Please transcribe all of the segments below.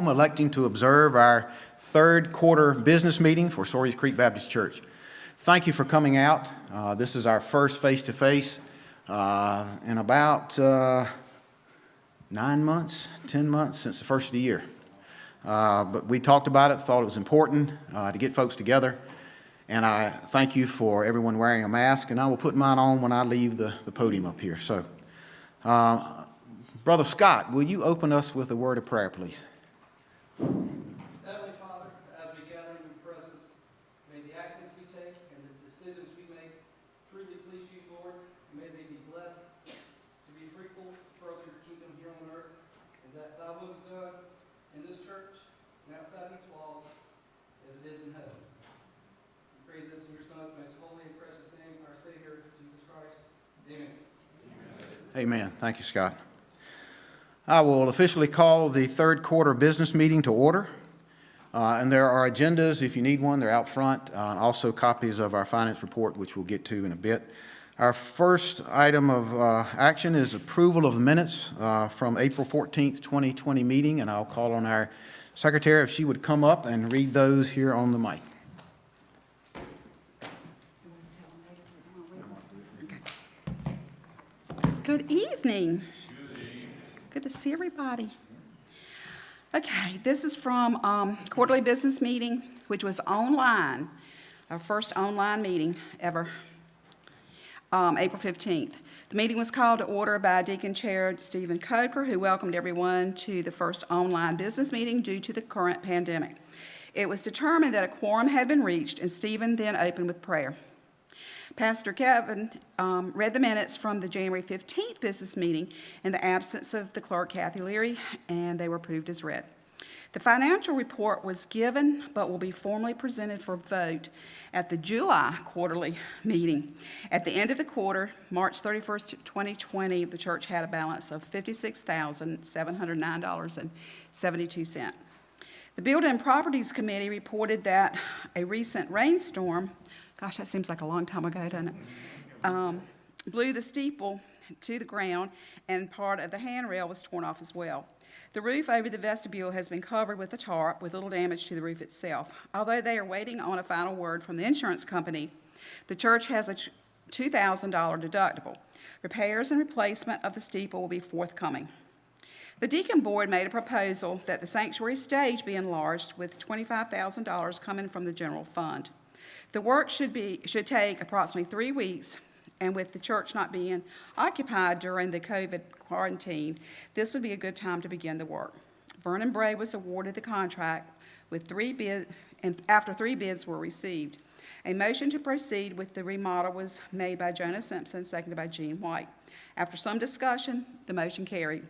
welcome electing to observe our third quarter business meeting for Sawyer Creek Baptist Church. Thank you for coming out. This is our first face-to-face in about 9 months, 10 months since the first of the year. But we talked about it, thought it was important to get folks together. And I thank you for everyone wearing a mask, and I will put mine on when I leave the podium up here. So, Brother Scott, will you open us with a word of prayer, please? Heavenly Father, as we gather in your presence, may the actions we take and the decisions we make truly please you, Lord. May they be blessed to be fruitful to further your kingdom here on earth, and that thy will be done in this church and outside these walls as it is in heaven. We pray this in your Son's most holy and precious name, our Savior, Jesus Christ. Amen. Amen. Thank you, Scott. I will officially call the third quarter business meeting to order. And there are agendas, if you need one, they're out front. Also copies of our finance report, which we'll get to in a bit. Our first item of action is approval of the minutes from April 14th, 2020 meeting. And I'll call on our secretary if she would come up and read those here on the mic. Good evening. Good to see everybody. Okay, this is from quarterly business meeting, which was online, our first online meeting ever, April 15th. The meeting was called to order by Deacon Chair Stephen Coker, who welcomed everyone to the first online business meeting due to the current pandemic. It was determined that a quorum had been reached, and Stephen then opened with prayer. Pastor Kevin read the minutes from the January 15th business meeting in the absence of the clerk, Kathy Leary, and they were approved as read. The financial report was given but will be formally presented for vote at the July quarterly meeting. At the end of the quarter, March 31st, 2020, the church had a balance of $56,709.72. The Building and Properties Committee reported that a recent rainstorm, gosh, that seems like a long time ago, doesn't it? Blew the steeple to the ground, and part of the handrail was torn off as well. The roof over the vestibule has been covered with a tarp with little damage to the roof itself. Although they are waiting on a final word from the insurance company, the church has a $2,000 deductible. Repairs and replacement of the steeple will be forthcoming. The deacon board made a proposal that the sanctuary stage be enlarged with $25,000 coming from the general fund. The work should take approximately 3 weeks, and with the church not being occupied during the COVID quarantine, this would be a good time to begin the work. Vernon Bray was awarded the contract with 3 bids, and after 3 bids were received. A motion to proceed with the remodel was made by Jonah Simpson, seconded by Gene White. After some discussion, the motion carried.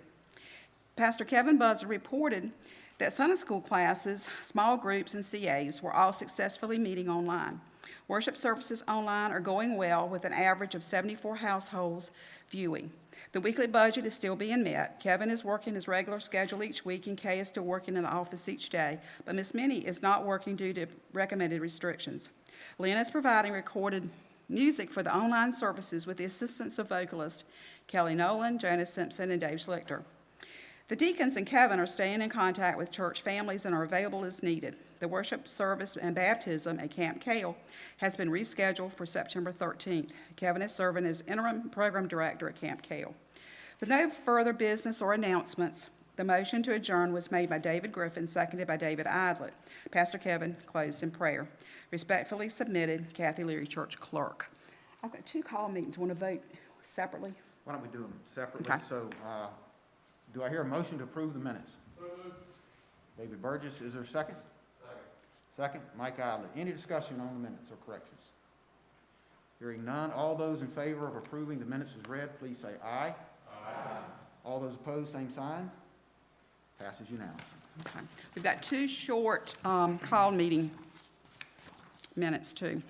Pastor Kevin Buzzer reported that Sunday school classes, small groups, and CAs were all successfully meeting online. Worship services online are going well with an average of 74 households viewing. The weekly budget is still being met. Kevin is working his regular schedule each week, and Kay is still working in the office each day, but Miss Minnie is not working due to recommended restrictions. Lynn is providing recorded music for the online services with the assistance of vocalists Kelly Nolan, Jonas Simpson, and Dave Schlichter. The deacons and Kevin are staying in contact with church families and are available as needed. The worship service and baptism at Camp Cale has been rescheduled for September 13th. Kevin is serving as interim program director at Camp Cale. With no further business or announcements, the motion to adjourn was made by David Griffin, seconded by David Idlett. Pastor Kevin closed in prayer. Respectfully submitted, Kathy Leary, church clerk. I've got 2 call meetings. Want to vote separately? Why don't we do them separately? Okay. So, do I hear a motion to approve the minutes? So moved. David Burgess, is there a second? Second, Mike Idlett. Any discussion on the minutes or corrections? Hearing none, all those in favor of approving the minutes as read, please say aye. Aye. All those opposed, same sign. Passes unanimously. Okay. We've got 2 short call meeting minutes too.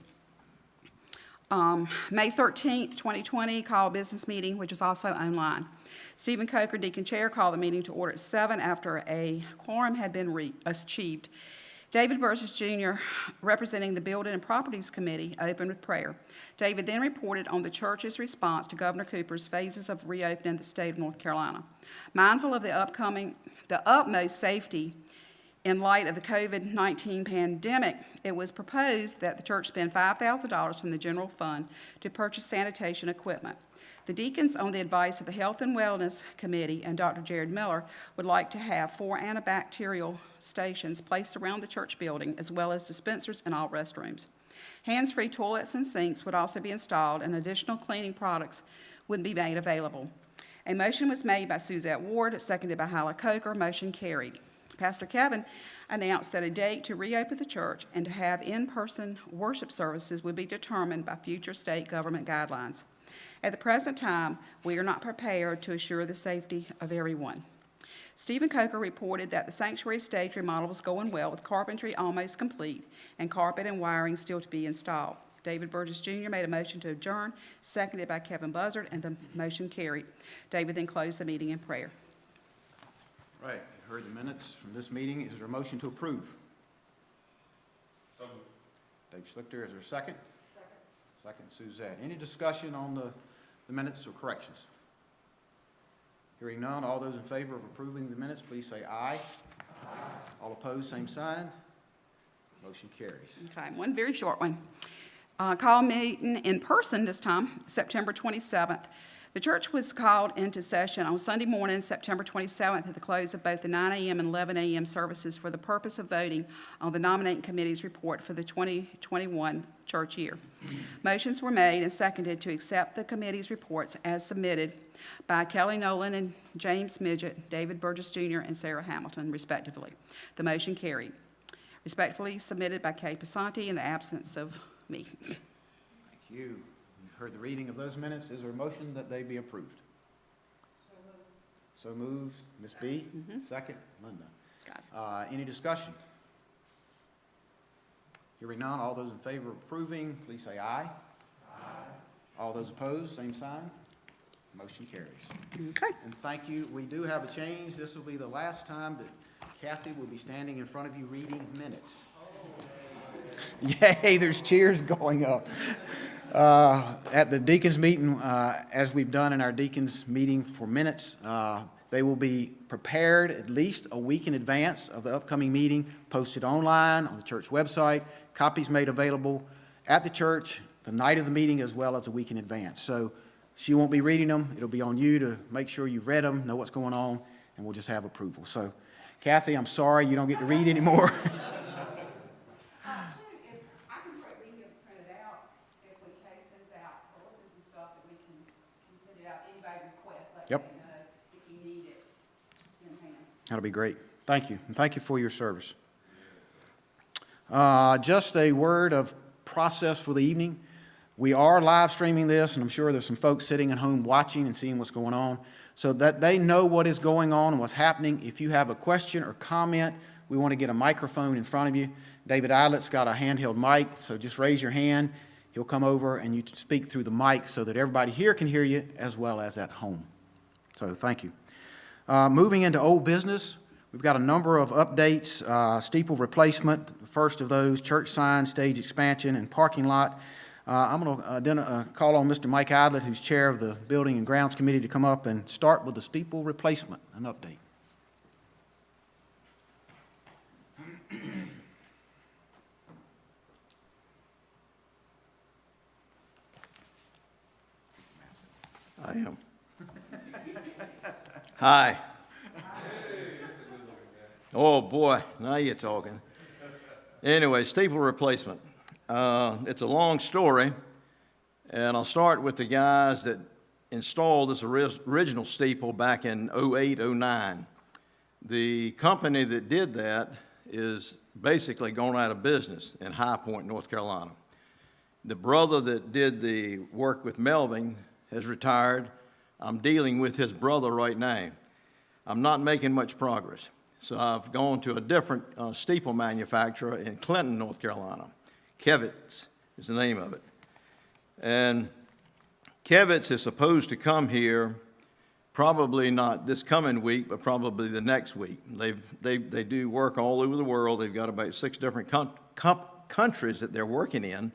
May 13th, 2020, call business meeting, which is also online. Stephen Coker, Deacon Chair, called the meeting to order at 7 after a quorum had been achieved. David Burgess Jr., representing the Building and Properties Committee, opened with prayer. David then reported on the church's response to Governor Cooper's phases of reopening the state of North Carolina. Mindful of the utmost safety In light of the COVID-19 pandemic, it was proposed that the church spend $5,000 from the general fund to purchase sanitation equipment. The deacons, on the advice of the Health and Wellness Committee and Dr. Jared Miller, would like to have 4 antibacterial stations placed around the church building, as well as dispensers in all restrooms. Hands-free toilets and sinks would also be installed, and additional cleaning products would be made available. A motion was made by Suzette Ward, seconded by Hyla Coker. Motion carried. Pastor Kevin announced that a date to reopen the church and to have in-person worship services would be determined by future state government guidelines. At the present time, we are not prepared to assure the safety of everyone. Stephen Coker reported that the sanctuary stage remodel was going well, with carpentry almost complete and carpet and wiring still to be installed. David Burgess Jr. made a motion to adjourn, seconded by Kevin Buzzard, and the motion carried. David then closed the meeting in prayer. Right, you heard the minutes from this meeting. Is there a motion to approve? So moved. Dave Schlichter, is there a second? Second, Suzette. Any discussion on the minutes or corrections? Hearing none, all those in favor of approving the minutes, please say aye. Aye. All opposed, same sign. Motion carries. Okay, one very short one. Call meeting in person this time, September 27th. The church was called into session on Sunday morning, September 27th, at the close of both the 9 a.m. and 11 a.m. services for the purpose of voting on the nominating committee's report for the 2021 church year. Motions were made and seconded to accept the committee's reports as submitted by Kelly Nolan and James Midget, David Burgess Jr., and Sarah Hamilton, respectively. The motion carried. Respectfully submitted by Kay Pasanti in the absence of me. Thank you. You've heard the reading of those minutes. Is there a motion that they be approved? So moved. Ms. B? Second, Linda. Got it. Any discussion? Hearing none, all those in favor of approving, please say aye. Aye. All those opposed, same sign. Motion carries. Okay. And thank you. We do have a change. This will be the last time that Kathy will be standing in front of you reading minutes. Yay, there's cheers going up. At the deacons meeting, as we've done in our deacons meeting for minutes, they will be prepared at least a week in advance of the upcoming meeting, posted online on the church website, copies made available at the church the night of the meeting as well as a week in advance. So she won't be reading them. It'll be on you to make sure you've read them, know what's going on, and we'll just have approval. So, Kathy, I'm sorry you don't get to read anymore. Yep. If you need it in hand. That'll be great. Thank you, and thank you for your service. Just a word of process for the evening. We are live streaming this, and I'm sure there's some folks sitting at home watching and seeing what's going on, so that they know what is going on and what's happening. If you have a question or comment, we want to get a microphone in front of you. David Idlett's got a handheld mic, so just raise your hand. He'll come over and you speak through the mic so that everybody here can hear you as well as at home. So thank you. Moving into old business, we've got a number of updates. Steeple replacement, the first of those, church sign, stage expansion, and parking lot. I'm going to call on Mr. Mike Idlett, who's chair of the Building and Grounds Committee, to come up and start with the steeple replacement, an update. I am. Hi. Oh, boy, now you're talking. Anyway, steeple replacement. It's a long story, and I'll start with the guys that installed this original steeple back in 08, 09. The company that did that is basically gone out of business in High Point, North Carolina. The brother that did the work with Melvin has retired. I'm dealing with his brother right now. I'm not making much progress. So I've gone to a different steeple manufacturer in Clinton, North Carolina. Kevitz is the name of it. And Kevitz is supposed to come here probably not this coming week, but probably the next week. They do work all over the world. They've got about 6 different countries that they're working in.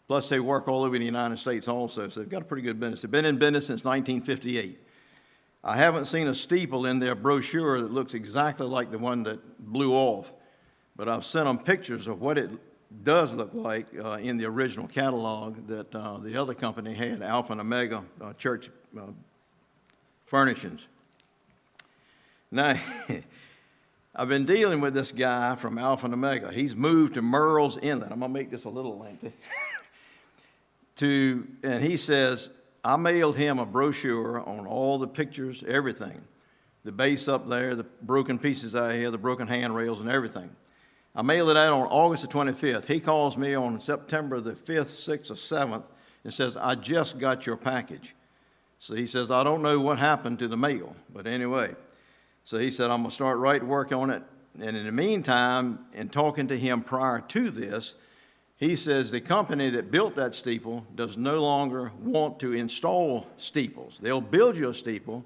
Plus, they work all over the United States also, so they've got a pretty good business. They've been in business since 1958. I haven't seen a steeple in their brochure that looks exactly like the one that blew off, but I've sent them pictures of what it does look like in the original catalog that the other company had, Alpha and Omega Church Furnishings. Now, I've been dealing with this guy from Alpha and Omega. He's moved to Merle's Inlet. I'm going to make this a little lengthy. And he says, I mailed him a brochure on all the pictures, everything. The base up there, the broken pieces out here, the broken handrails and everything. I mailed it out on August the 25th. He calls me on September the 5th, 6th, or 7th and says, I just got your package. So he says, I don't know what happened to the mail, but anyway. So he said, I'm going to start right to work on it. And in the meantime, in talking to him prior to this, he says the company that built that steeple does no longer want to install steeples. They'll build you a steeple,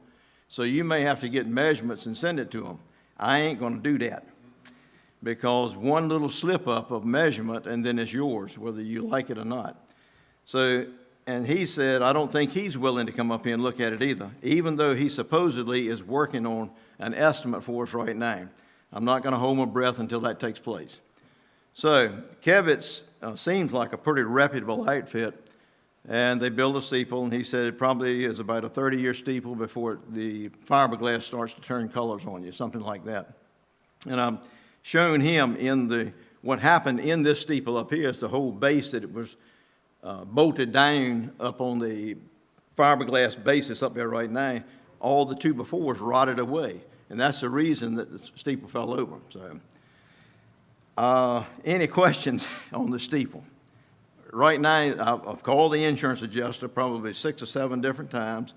so you may have to get measurements and send it to them. I ain't going to do that, because one little slip up of measurement and then it's yours, whether you like it or not. So, and he said, I don't think he's willing to come up here and look at it either, even though he supposedly is working on an estimate for us right now. I'm not going to hold my breath until that takes place. So Kevitt's seems like a pretty reputable outfit, and they build a steeple, and he said it probably is about a 30-year steeple before the fiberglass starts to turn colors on you, something like that. And I'm showing him what happened in this steeple up here is the whole base that it was bolted down up on the fiberglass basis up there right now. All the 2x4s rotted away, and that's the reason that the steeple fell over. So, any questions on the steeple? Right now, I've called the insurance adjuster probably 6 or 7 different times.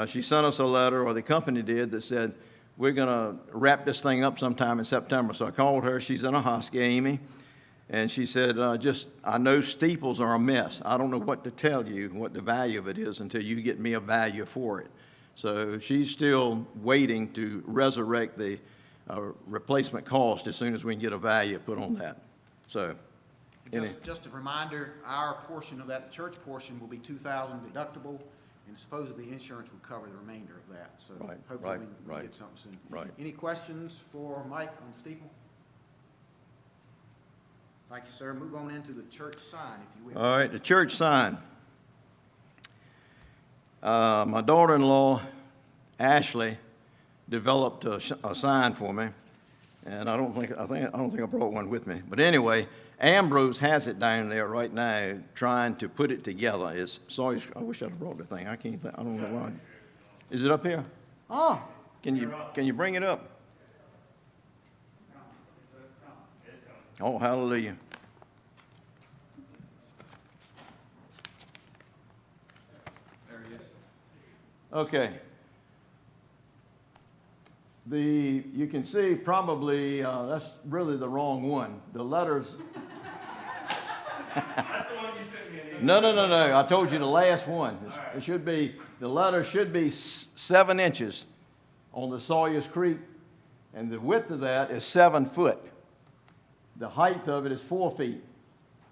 She sent us a letter, or the company did, that said, we're going to wrap this thing up sometime in September. So I called her. She's in a hospital, Amy, and she said, I know steeples are a mess. I don't know what to tell you, what the value of it is, until you get me a value for it. So she's still waiting to resurrect the replacement cost as soon as we can get a value put on that. So, Just a reminder, our portion of that, the church portion, will be $2,000 deductible, and supposedly insurance will cover the remainder of that. So Right, hopefully we right. get something soon. Right. Any questions for Mike on the steeple? Thank you, sir. Move on into the church sign, if you will. all right, the church sign. My daughter-in-law, Ashley, developed a sign for me, and I don't think I brought one with me. But anyway, Ambrose has it down there right now, trying to put it together. It's Sawyer. I wish I'd have brought the thing. I can't. I don't know why. Is it up here? Oh, can you bring it up? Oh, hallelujah. Okay. You can see probably, that's really the wrong one. The letters. That's the one you sent me. No. I told you the last one. It should be, the letter should be 7 inches on the Sawyer's Creek, and the width of that is 7 foot. The height of it is 4 feet.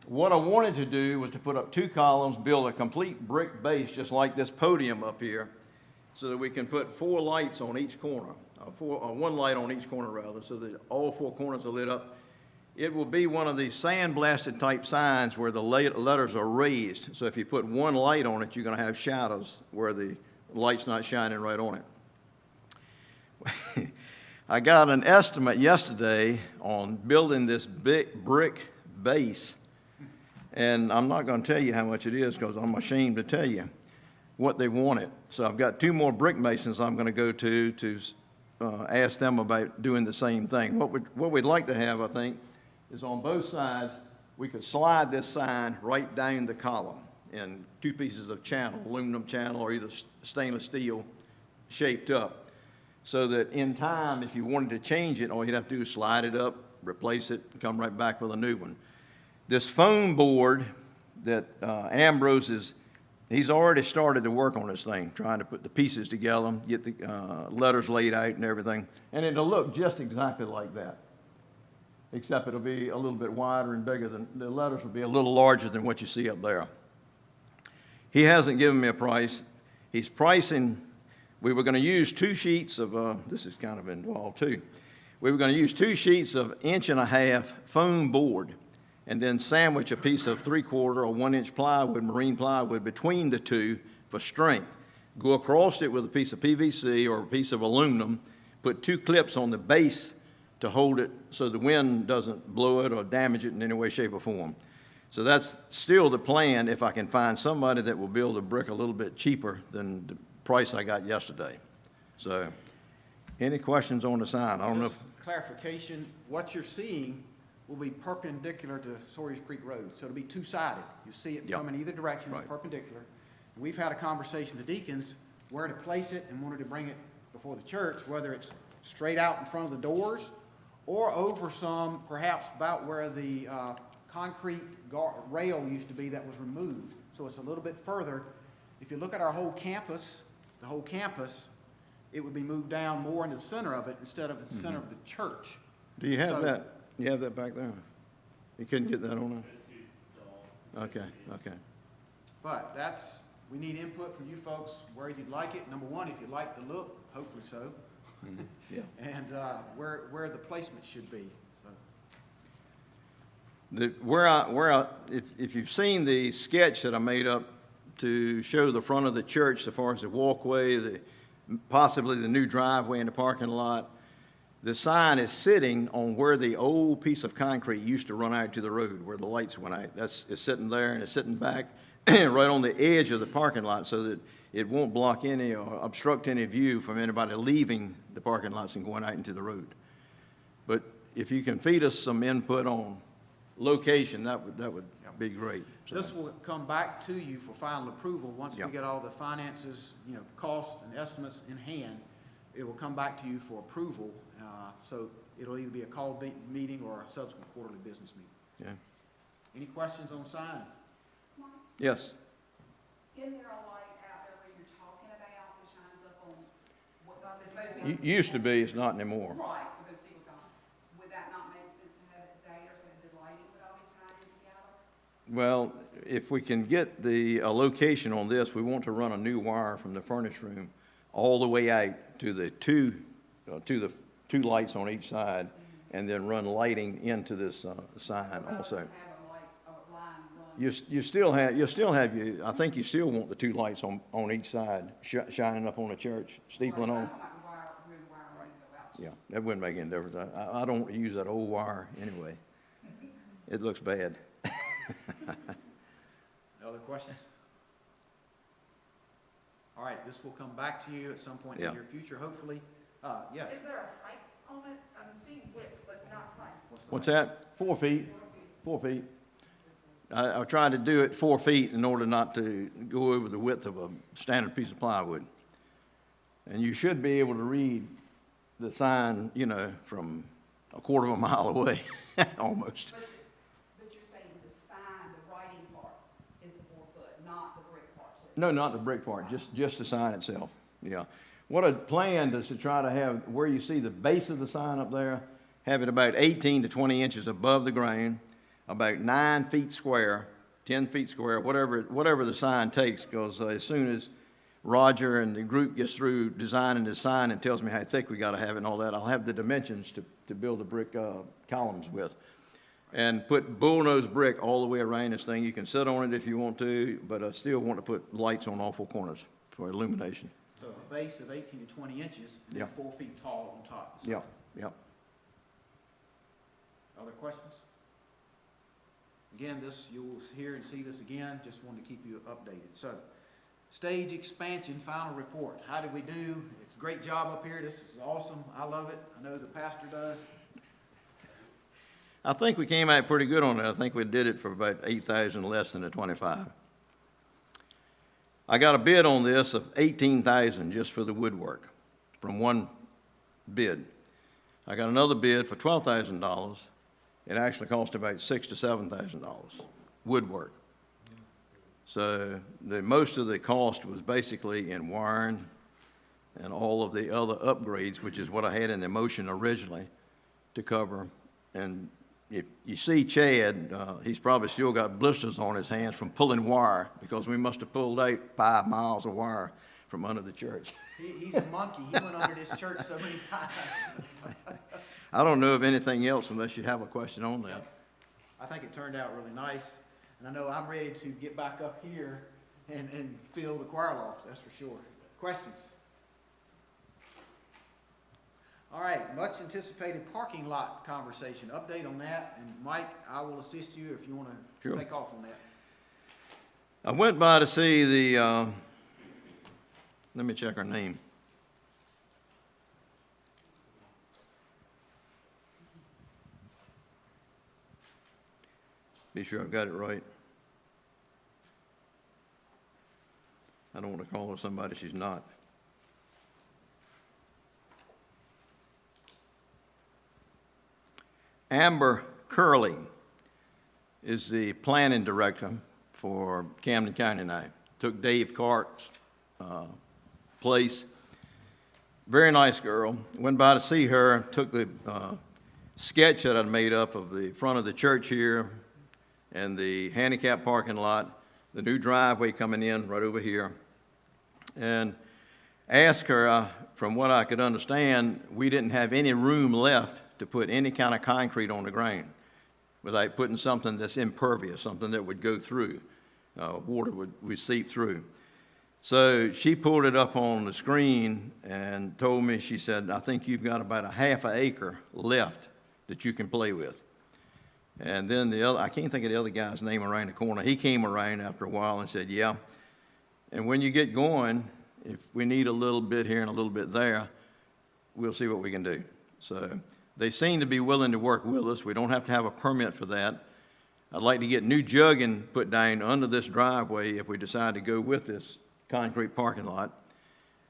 What I wanted to do was to put up 2 columns, build a complete brick base, just like this podium up here, so that we can put 4 lights on each corner, 1 light on each corner rather, so that all 4 corners are lit up. It will be one of these sandblasted type signs where the letters are raised. So if you put 1 light on it, you're going to have shadows where the light's not shining right on it. I got an estimate yesterday on building this big brick base, and I'm not going to tell you how much it is because I'm ashamed to tell you what they wanted. So I've got 2 more brick masons I'm going to go to ask them about doing the same thing. What we'd like to have, I think, is on both sides, we could slide this sign right down the column in 2 pieces of channel, aluminum channel or either stainless steel shaped up, so that in time, if you wanted to change it, all you'd have to do is slide it up, replace it, and come right back with a new one. This foam board that Ambrose he's already started to work on this thing, trying to put the pieces together, get the letters laid out and everything, and it'll look just exactly like that, except it'll be a little bit wider and bigger than, the letters will be a little larger than what you see up there. He hasn't given me a price. He's pricing We were going to use 2 sheets of, this is kind of involved too. We were going to use 2 sheets of 1.5-inch foam board and then sandwich a piece of 3/4 or 1-inch plywood, marine plywood, between the two for strength. Go across it with a piece of PVC or a piece of aluminum, put 2 clips on the base to hold it so the wind doesn't blow it or damage it in any way, shape, or form. So that's still the plan if I can find somebody that will build the brick a little bit cheaper than the price I got yesterday. So, any questions on the sign? I don't know if, Just clarification, what you're seeing will be perpendicular to Sawyers Creek Road, so it'll be two-sided. You see it Yep. come in either direction, it's Right. perpendicular. We've had a conversation with the deacons where to place it and wanted to bring it before the church, whether it's straight out in front of the doors or over some, perhaps about where the concrete rail used to be that was removed. So it's a little bit further. If you look at our whole campus, the whole campus, it would be moved down more into the center of it instead of the center of the church. do you have So- that? You have that back there? You couldn't get that on It's too dull. there? Okay. But that's, we need input from you folks where you'd like it. Number one, if you like the look, hopefully so. Yeah. And where the placement should be, so. If you've seen the sketch that I made up to show the front of the church as far as the walkway, possibly the new driveway in the parking lot, the sign is sitting on where the old piece of concrete used to run out to the road, where the lights went out. It's sitting there and it's sitting back right on the edge of the parking lot so that it won't block any or obstruct any view from anybody leaving the parking lots and going out into the road. But if you can feed us some input on location, that would be great. So, This will come back to you for final approval. Once we Yeah. get all the finances, costs and estimates in hand, it will come back to you for approval. So it'll either be a call meeting or a subsequent quarterly business meeting. yeah. Any questions on sign? Yes. Isn't there a light out there where you're talking about that shines up on what is supposed to be? Used to be, it's not anymore. Right, because Steve was gone. Would that not make sense to have it there so the lighting would all be tied in together? Well, if we can get a location on this, we want to run a new wire from the furnace room all the way out to the two lights on each side, and then run lighting into this sign also. Have a light, a line run. You still have, I think you still want the 2 lights on each side shining up on the church, steepling on. I'm talking about the wire, where the wire would go out. Yeah, that wouldn't make any difference. I don't use that old wire anyway. It looks bad. Other questions? All right, this will come back to you at some point in Yeah. the near future, hopefully. Yes. Is there a height on it? I'm seeing width, but not height. What's that? 4 feet. 4 feet. I tried to do it 4 feet in order not to go over the width of a standard piece of plywood. And you should be able to read the sign, from a quarter of a mile away, almost. But you're saying the sign, the writing part is the 4 foot, not the brick part too? No, not the brick part, just the sign itself, yeah. What I planned is to try to have, where you see the base of the sign up there, have it about 18 to 20 inches above the ground, about 9 feet square, 10 feet square, whatever the sign takes, because as soon as Roger and the group gets through designing the sign and tells me how thick we gotta have it and all that, I'll have the dimensions to build the brick columns with. And put bullnose brick all the way around this thing. You can sit on it if you want to, but I still want to put lights on all 4 corners for illumination. So a base of 18 to 20 inches, and Yeah. then 4 feet tall on top. Yep, yep. Other questions? Again, you will hear and see this again, just wanted to keep you updated. So, stage expansion, final report. How did we do? It's a great job up here. This is awesome. I love it. I know the pastor does. I think we came out pretty good on it. I think we did it for about 8,000 less than the 25. I got a bid on this of 18,000 just for the woodwork from one bid. I got another bid for $12,000. It actually cost about $6,000 to $7,000 woodwork. So most of the cost was basically in wiring and all of the other upgrades, which is what I had in the motion originally to cover. And if you see Chad, he's probably still got blisters on his hands from pulling wire, because we must have pulled out 5 miles of wire from under the church. He's a monkey. He went under this church so many times. I don't know of anything else unless you have a question on that. I think it turned out really nice, and I know I'm ready to get back up here and fill the choir loft, that's for sure. Questions? All right, much anticipated parking lot conversation, update on that, and Mike, I will assist you if you want to Sure. take off on that. I went by to see the, let me check her name. Be sure I've got it right. I don't want to call her somebody she's not. Amber Curley is the planning director for Camden County now. Took Dave Clark's place. Very nice girl. Went by to see her, took the sketch that I'd made up of the front of the church here and the handicap parking lot, the new driveway coming in right over here, and asked her, from what I could understand, we didn't have any room left to put any kind of concrete on the ground without putting something that's impervious, something that would go through, water would seep through. So she pulled it up on the screen and told me, she said, I think you've got about a half an acre left that you can play with. And then the other, I can't think of the other guy's name around the corner. He came around after a while and said, yeah. And when you get going, if we need a little bit here and a little bit there, we'll see what we can do. So they seem to be willing to work with us. We don't have to have a permit for that. I'd like to get new jugging put down under this driveway if we decide to go with this concrete parking lot.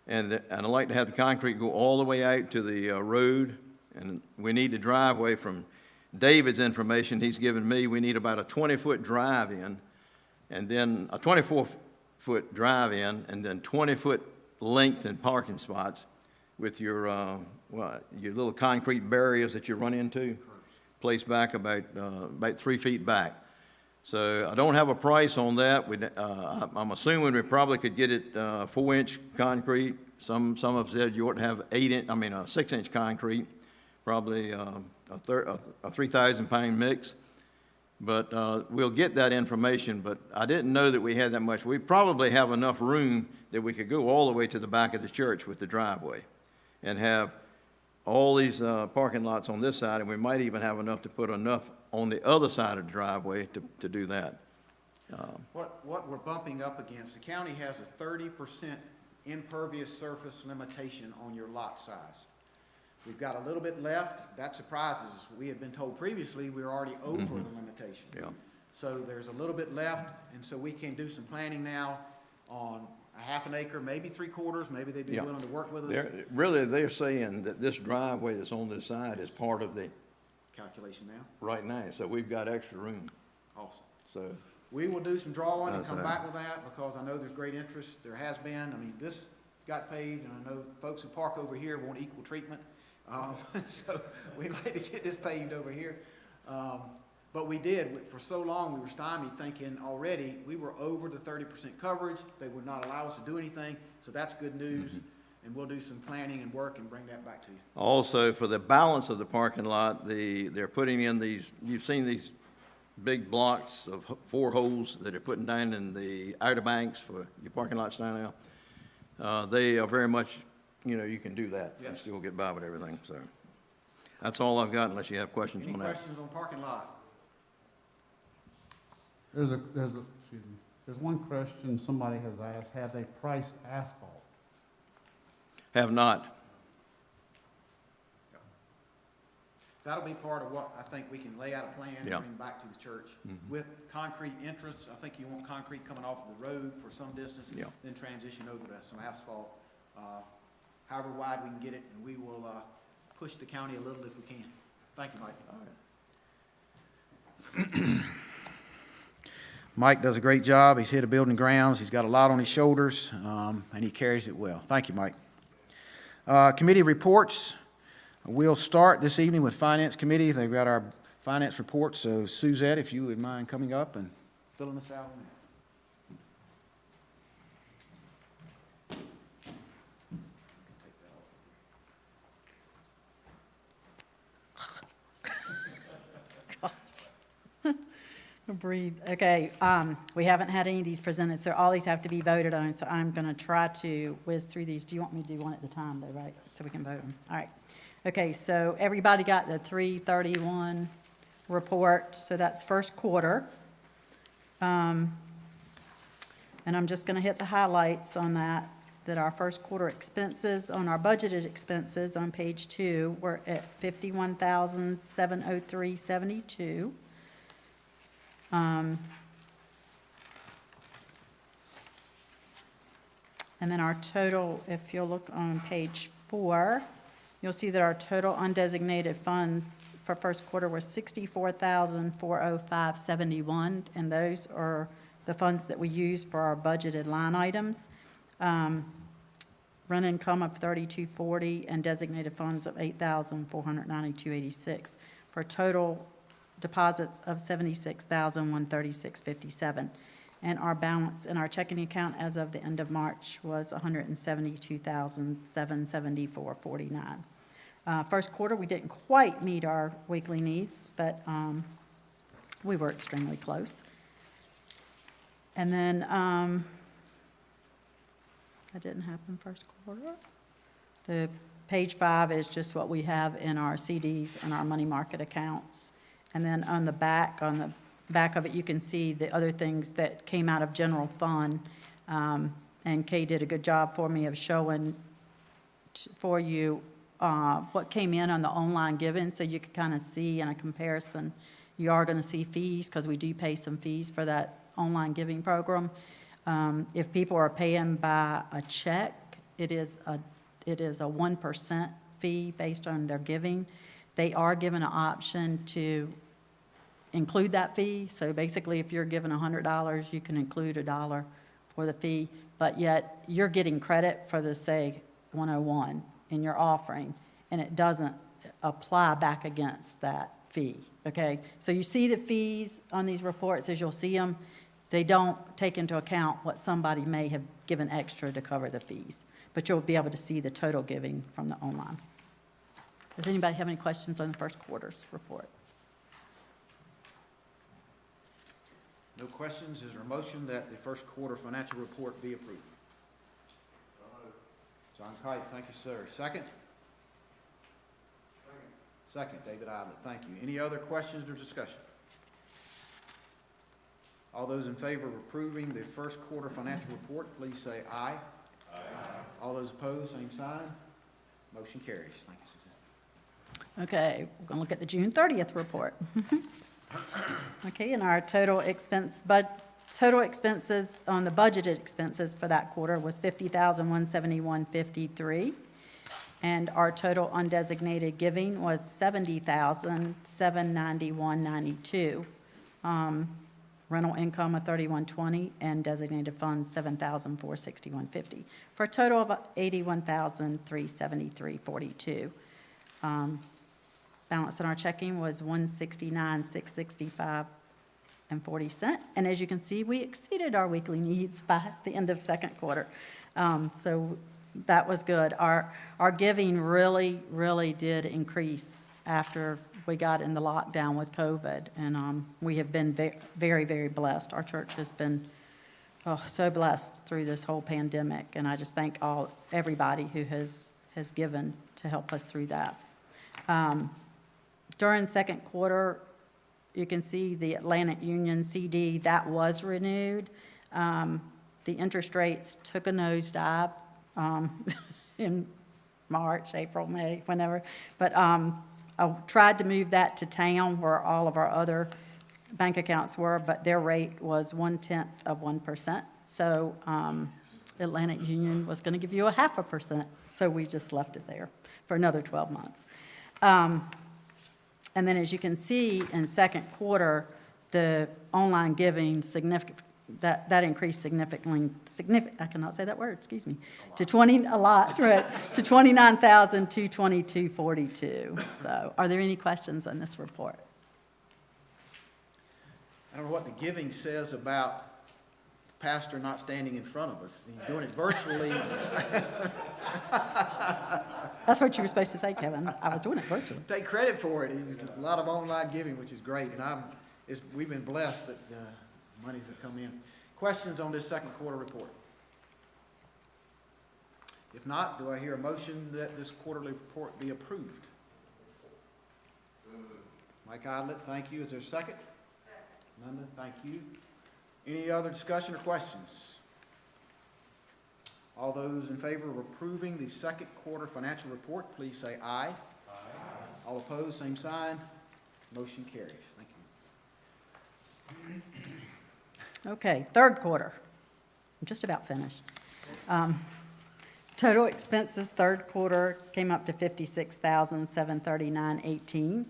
And I'd like to have the concrete go all the way out to the road. And we need the driveway from David's information he's given me. We need about a 20-foot drive-in, and then a 24-foot drive-in, and then 20-foot length in parking spots with your little concrete barriers that you run into, placed back about 3 feet back. So I don't have a price on that. I'm assuming we probably could get it 4-inch concrete. Some have said you ought to have 6-inch concrete, probably a 3,000-pound mix. But we'll get that information, but I didn't know that we had that much. We probably have enough room that we could go all the way to the back of the church with the driveway and have all these parking lots on this side, and we might even have enough to put enough on the other side of the driveway to do that. What we're bumping up against, the county has a 30% impervious surface limitation on your lot size. We've got a little bit left. That surprises us. We had been told previously we were already over the limitation. Yeah. So there's a little bit left, and so we can do some planning now on a half an acre, maybe 3/4. Maybe they'd be Yeah. willing to work with us. They're saying that this driveway that's on this side is part of the, Calculation now. right now, so we've got extra room, Awesome. so. We will do some drawing and That's come right. back with that, because I know there's great interest. There has been. I mean, this got paved, and I know folks who park over here want equal treatment. So we'd like to get this paved over here. But we did, for so long, we were stymied thinking already we were over the 30% coverage. They would not allow us to do anything, so that's good news. And we'll do some planning and work and bring that back to you. Also, for the balance of the parking lot, they're putting in these, you've seen these big blocks of 4 holes that are putting down in the outer banks for your parking lots down there. They are very much, you can do that and Yes. still get by with everything, so. That's all I've got unless you have questions Any on that. questions on parking lot? There's one question somebody has asked, have they priced asphalt? Have not. That'll be part of what I think we can lay out a plan and Yeah. bring back to the church. With concrete entrance, I think you want concrete coming off of the road for some distance, Yeah. then transition over to some asphalt. However wide we can get it, and we will push the county a little if we can. Thank you, Mike. Mike does a great job. He's hit a building grounds. He's got a lot on his shoulders, and he carries it well. Thank you, Mike. Committee reports. We'll start this evening with Finance Committee. They've got our finance report, so Suzette, if you would mind coming up and filling us out on that. Breathe. Okay, we haven't had any of these presented, so all these have to be voted on, so I'm gonna try to whiz through these. Do you want me to do one at a time though, right? So we can vote them. All right. Okay, so everybody got the 3/31 report, so that's first quarter. And I'm just gonna hit the highlights on that our first quarter expenses, on our budgeted expenses on page 2, we're at $51,703.72. And then our total, if you'll look on page 4, you'll see that our total undesignated funds for first quarter was $64,405.71, and those are the funds that we use for our budgeted line items. Rent income of $32.40 and designated funds of $8,492.86 for total deposits of $76,136.57. And our balance in our checking account as of the end of March was $172,774.49. First quarter, we didn't quite meet our weekly needs, but we were extremely close. And then, that didn't happen first quarter. The page 5 is just what we have in our CDs and our money market accounts. And then on the back of it, you can see the other things that came out of general fund. And Kay did a good job for me of showing for you what came in on the online giving, so you could kind of see in a comparison. You are going to see fees, because we do pay some fees for that online giving program. If people are paying by a check, it is a 1% fee based on their giving. They are given an option to include that fee. So basically, if you're given $100, you can include $1 for the fee, but yet you're getting credit for the, say, 101 in your offering, and it doesn't apply back against that fee, okay? So you see the fees on these reports as you'll see them. They don't take into account what somebody may have given extra to cover the fees, but you'll be able to see the total giving from the online. Does anybody have any questions on the first quarter's report? No questions. Is there a motion that the first quarter financial report be approved? John Kite, thank you, sir. Second? Second, David Islett, thank you. Any other questions or discussion? All those in favor of approving the first quarter financial report, please say aye. Aye. All those opposed, same sign. Motion carries. Thank you, Suzanne. Okay, we're going to look at the June 30th report. Okay, and our total expenses on the budgeted expenses for that quarter was $50,171.53, and our total undesignated giving was $70,791.92. Rental income of $31.20 and designated funds $7,461.50 for a total of $81,373.42. Balance in our checking was $169,665.40, and as you can see, we exceeded our weekly needs by the end of second quarter. So that was good. Our giving really did increase after we got in the lockdown with COVID, and we have been very blessed. Our church has been so blessed through this whole pandemic, and I just thank everybody who has given to help us through that. During second quarter, you can see the Atlantic Union CD, that was renewed. The interest rates took a nosedive in March, April, May, whenever, but I tried to move that to town where all of our other bank accounts were, but their rate was 0.1%. So Atlantic Union was going to give you 0.5%, so we just left it there for another 12 months. And then as you can see in second quarter, the online giving that increased significantly, I cannot say that word, excuse me, to $29,222.42. So are there any questions on this report? I don't know what the giving says about the pastor not standing in front of us. He's doing it virtually. That's what you were supposed to say, Kevin. I was doing it virtually. Take credit for it. It's a lot of online giving, which is great, and I'm we've been blessed that monies have come in. Questions on this second quarter report? If not, do I hear a motion that this quarterly report be approved? Mike Idlet, thank you. Is there a second? Second. Linda, thank you. Any other discussion or questions? All those in favor of approving the second quarter financial report, please say aye. Aye. All opposed, same sign. Motion carries. Thank you. Okay, third quarter. I'm just about finished. Total expenses, third quarter, came up to $56,739.18.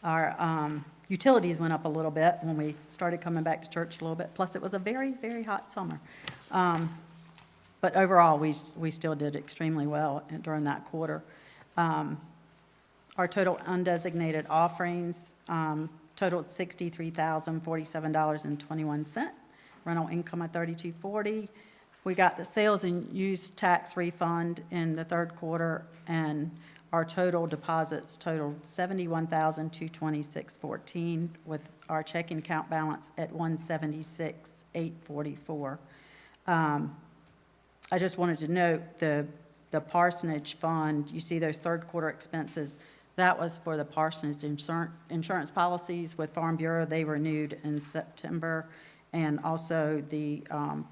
Our utilities went up a little bit when we started coming back to church a little bit, plus it was a very, very hot summer. But overall, we still did extremely well during that quarter. Our total undesignated offerings totaled $63,047.21. Rental income at $32.40. We got the sales and use tax refund in the third quarter, and our total deposits totaled $71,226.14, with our checking account balance at $176,844. I just wanted to note the parsonage fund. You see those third quarter expenses. That was for the parsonage insurance policies with Farm Bureau. They renewed in September. And also the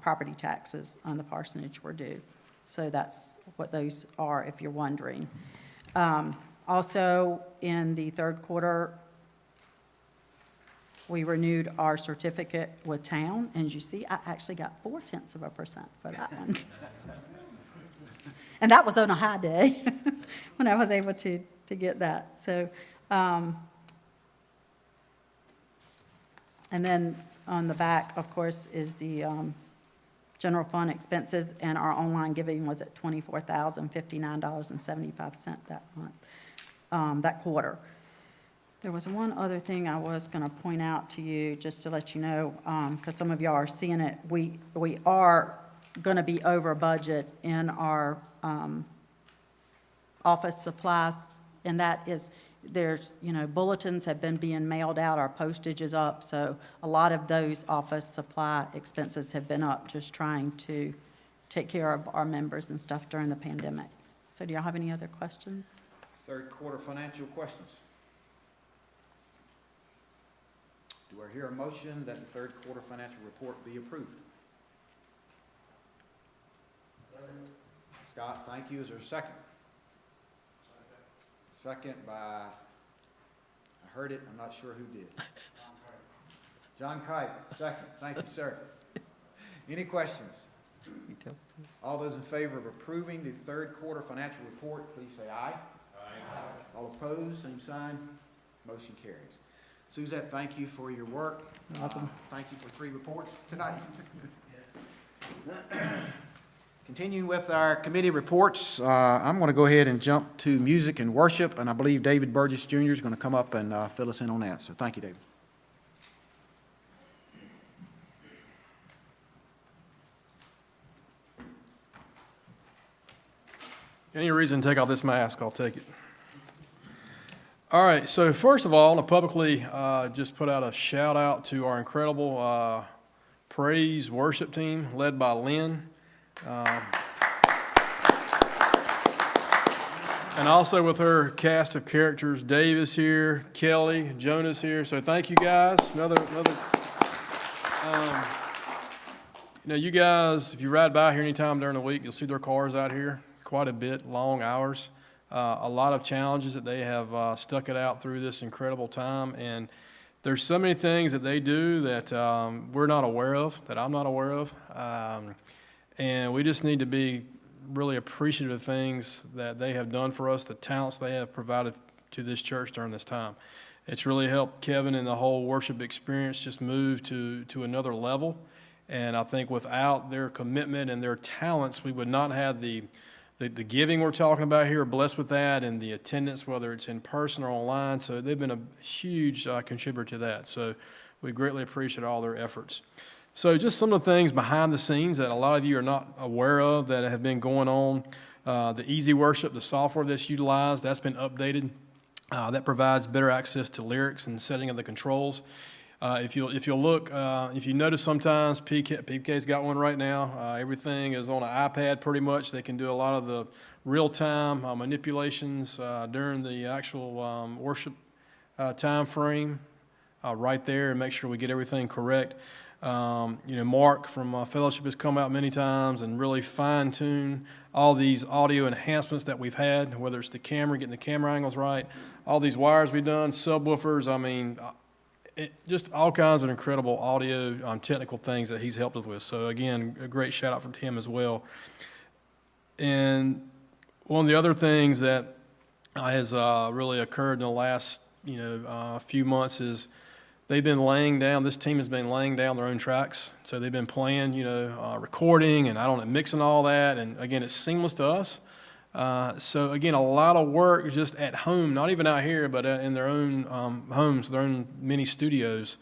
property taxes on the parsonage were due. So that's what those are, if you're wondering. Also, in the third quarter, we renewed our certificate with town. And as you see, I actually got 0.4% for that one. And that was on a high day when I was able to get that. So, and then on the back, of course, is the general fund expenses, and our online giving was at $24,059.75 that month, that quarter. There was one other thing I was going to point out to you, just to let you know, because some of y'all are seeing it. We are going to be over budget in our office supplies, and that is, there's, bulletins have been being mailed out, our postage is up, so a lot of those office supply expenses have been up, just trying to take care of our members and stuff during the pandemic. So do y'all have any other questions? Third quarter financial questions. Do I hear a motion that the third quarter financial report be approved? Scott, thank you. Is there a second? Second by, I heard it, I'm not sure who did. John Kite, second. Thank you, sir. Any questions? All those in favor of approving the third quarter financial report, please say aye. Aye. All opposed, same sign. Motion carries. Suzette, thank you for your work. Welcome. Thank you for 3 reports tonight. Continuing with our committee reports, I'm going to go ahead and jump to music and worship, and I believe David Burgess Jr. is going to come up and fill us in on that. So thank you, David. Any reason to take off this mask, I'll take it. All right, so first of all, I want to publicly just put out a shout out to our incredible praise worship team led by Lynn. And also with her cast of characters, Dave is here, Kelly, Jonah's here. So thank you guys. You guys, if you ride by here anytime during the week, you'll see their cars out here quite a bit, long hours. A lot of challenges that they have stuck it out through this incredible time. And there's so many things that they do that we're not aware of, that I'm not aware of. And we just need to be really appreciative of things that they have done for us, the talents they have provided to this church during this time. It's really helped Kevin and the whole worship experience just move to another level. And I think without their commitment and their talents, we would not have the giving we're talking about here. We're blessed with that, and the attendance, whether it's in person or online. So they've been a huge contributor to that. So we greatly appreciate all their efforts. So just some of the things behind the scenes that a lot of you are not aware of that have been going on. The Easy Worship, the software that's utilized, that's been updated. That provides better access to lyrics and setting of the controls. If you'll look, if you notice sometimes PK's got one right now. Everything is on an iPad pretty much. They can do a lot of the real-time manipulations during the actual worship time frame right there and make sure we get everything correct. Mark from Fellowship has come out many times and really fine-tune all these audio enhancements that we've had, whether it's the camera, getting the camera angles right, all these wires we've done, subwoofers, just all kinds of incredible audio technical things that he's helped us with. So again, a great shout out from him as well. And one of the other things that has really occurred in the last few months is this team has been laying down their own tracks. So they've been playing, recording and mixing all that. And again, it's seamless to us. So again, a lot of work just at home, not even out here, but in their own homes, their own mini studios,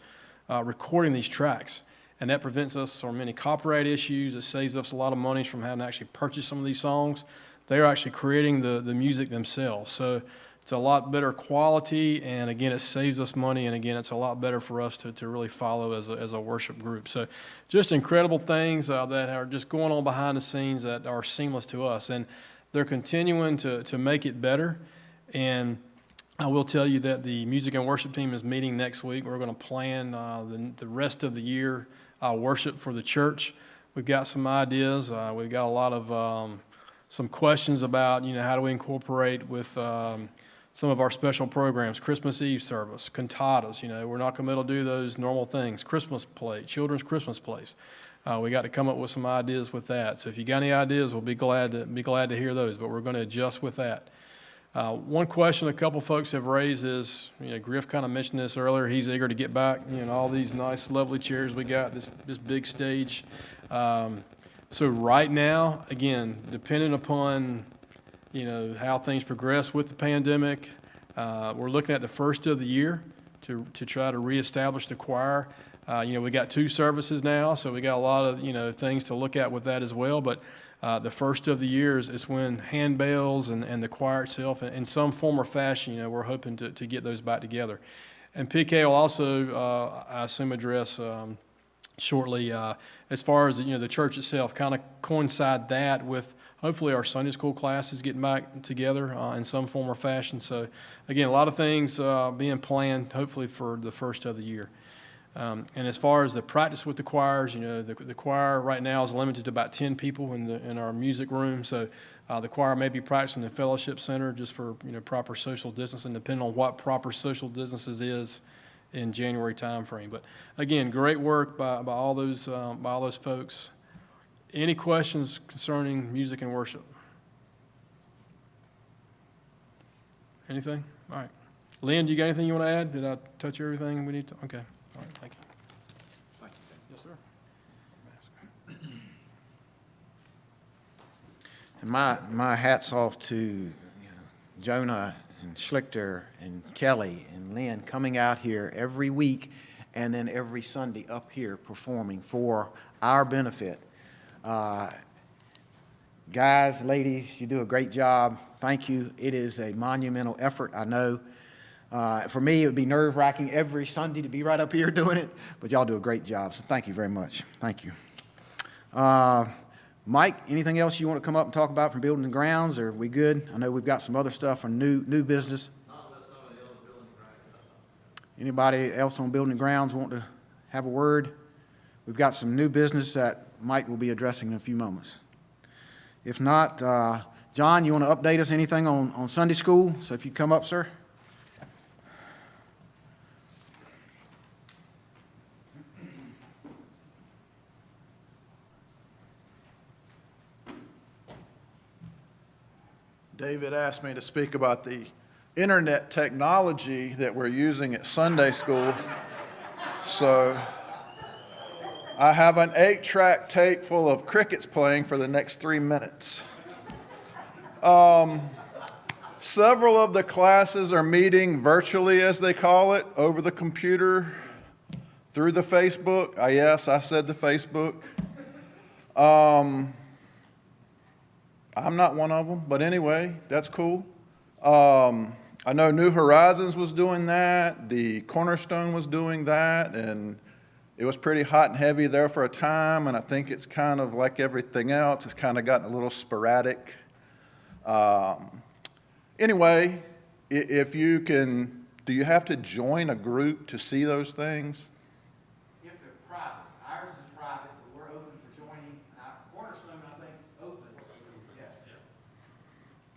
recording these tracks. And that prevents us from any copyright issues. It saves us a lot of money from having to actually purchase some of these songs. They are actually creating the music themselves. So it's a lot better quality, and again, it saves us money, and again, it's a lot better for us to really follow as a worship group. So just incredible things that are just going on behind the scenes that are seamless to us. And they're continuing to make it better. And I will tell you that the music and worship team is meeting next week. We're going to plan the rest of the year worship for the church. We've got some ideas. We've got a lot of some questions about, how do we incorporate with some of our special programs, Christmas Eve service, cantatas. We're not going to be able to do those normal things. Christmas play, children's Christmas plays. We got to come up with some ideas with that. So if you got any ideas, we'll be glad to hear those. But we're going to adjust with that. One question a couple folks have raised is, Griff kind of mentioned this earlier. He's eager to get back. All these nice, lovely chairs we got, this big stage. So right now, again, depending upon how things progress with the pandemic, we're looking at the first of the year to try to reestablish the choir. We got 2 services now, so we got a lot of, things to look at with that as well. But the first of the year is when handbells and the choir itself, in some form or fashion, we're hoping to get those back together. And PK will also, I assume, address shortly as far as, the church itself, kind of coincide that with hopefully our Sunday school classes getting back together in some form or fashion. So, again, a lot of things being planned, hopefully, for the first of the year. And as far as the practice with the choirs, the choir right now is limited to about 10 people in our music room. So the choir may be practicing in the fellowship center just for proper social distancing, depending on what proper social distances is in January timeframe. But again, great work by all those folks. Any questions concerning music and worship? Anything? All right. Lynn, do you got anything you want to add? Did I touch everything we need to? Okay. All right, thank you. Thank you. Yes, sir. And my hat's off to Jonah and Schlichter and Kelly and Lynn coming out here every week and then every Sunday up here performing for our benefit. Guys, ladies, you do a great job. Thank you. It is a monumental effort, I know. For me, it would be nerve-wracking every Sunday to be right up here doing it, but y'all do a great job, so thank you very much. Thank you. Mike, anything else you want to come up and talk about from Building and Grounds, or are we good? I know we've got some other stuff on new business. Anybody else on Building and Grounds want to have a word? We've got some new business that Mike will be addressing in a few moments. If not, John, you want to update us anything on Sunday school? So if you come up, sir. David asked me to speak about the internet technology that we're using at Sunday school. So I have an 8-track tape full of crickets playing for the next 3 minutes. Several of the classes are meeting virtually, as they call it, over the computer, through the Facebook. Yes, I said the Facebook. I'm not one of them, but anyway, that's cool. I know New Horizons was doing that, the Cornerstone was doing that, and it was pretty hot and heavy there for a time, and I think it's kind of like everything else, it's kind of gotten a little sporadic. Anyway, if you can, do you have to join a group to see those things? If they're private, ours is private, but we're open for joining. Cornerstone, I think, is open. Yes.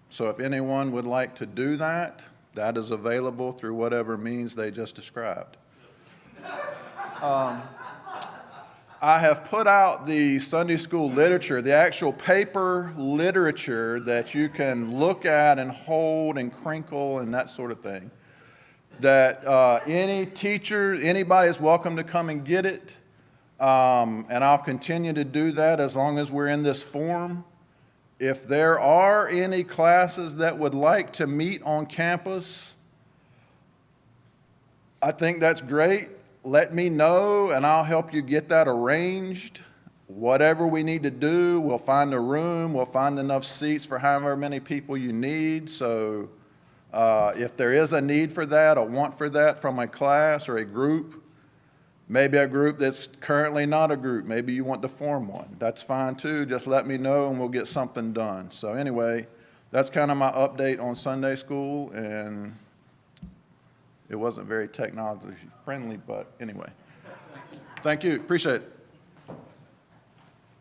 So if anyone would like to do that, that is available through whatever means they just described. I have put out the Sunday school literature, the actual paper literature that you can look at and hold and crinkle and that sort of thing. That any teacher, anybody is welcome to come and get it. And I'll continue to do that as long as we're in this forum. If there are any classes that would like to meet on campus, I think that's great. Let me know and I'll help you get that arranged. Whatever we need to do, we'll find a room, we'll find enough seats for however many people you need. So if there is a need for that, a want for that from a class or a group, maybe a group that's currently not a group, maybe you want to form one, that's fine too. Just let me know and we'll get something done. So anyway, that's kind of my update on Sunday school, and it wasn't very technology friendly, but anyway. Thank you, appreciate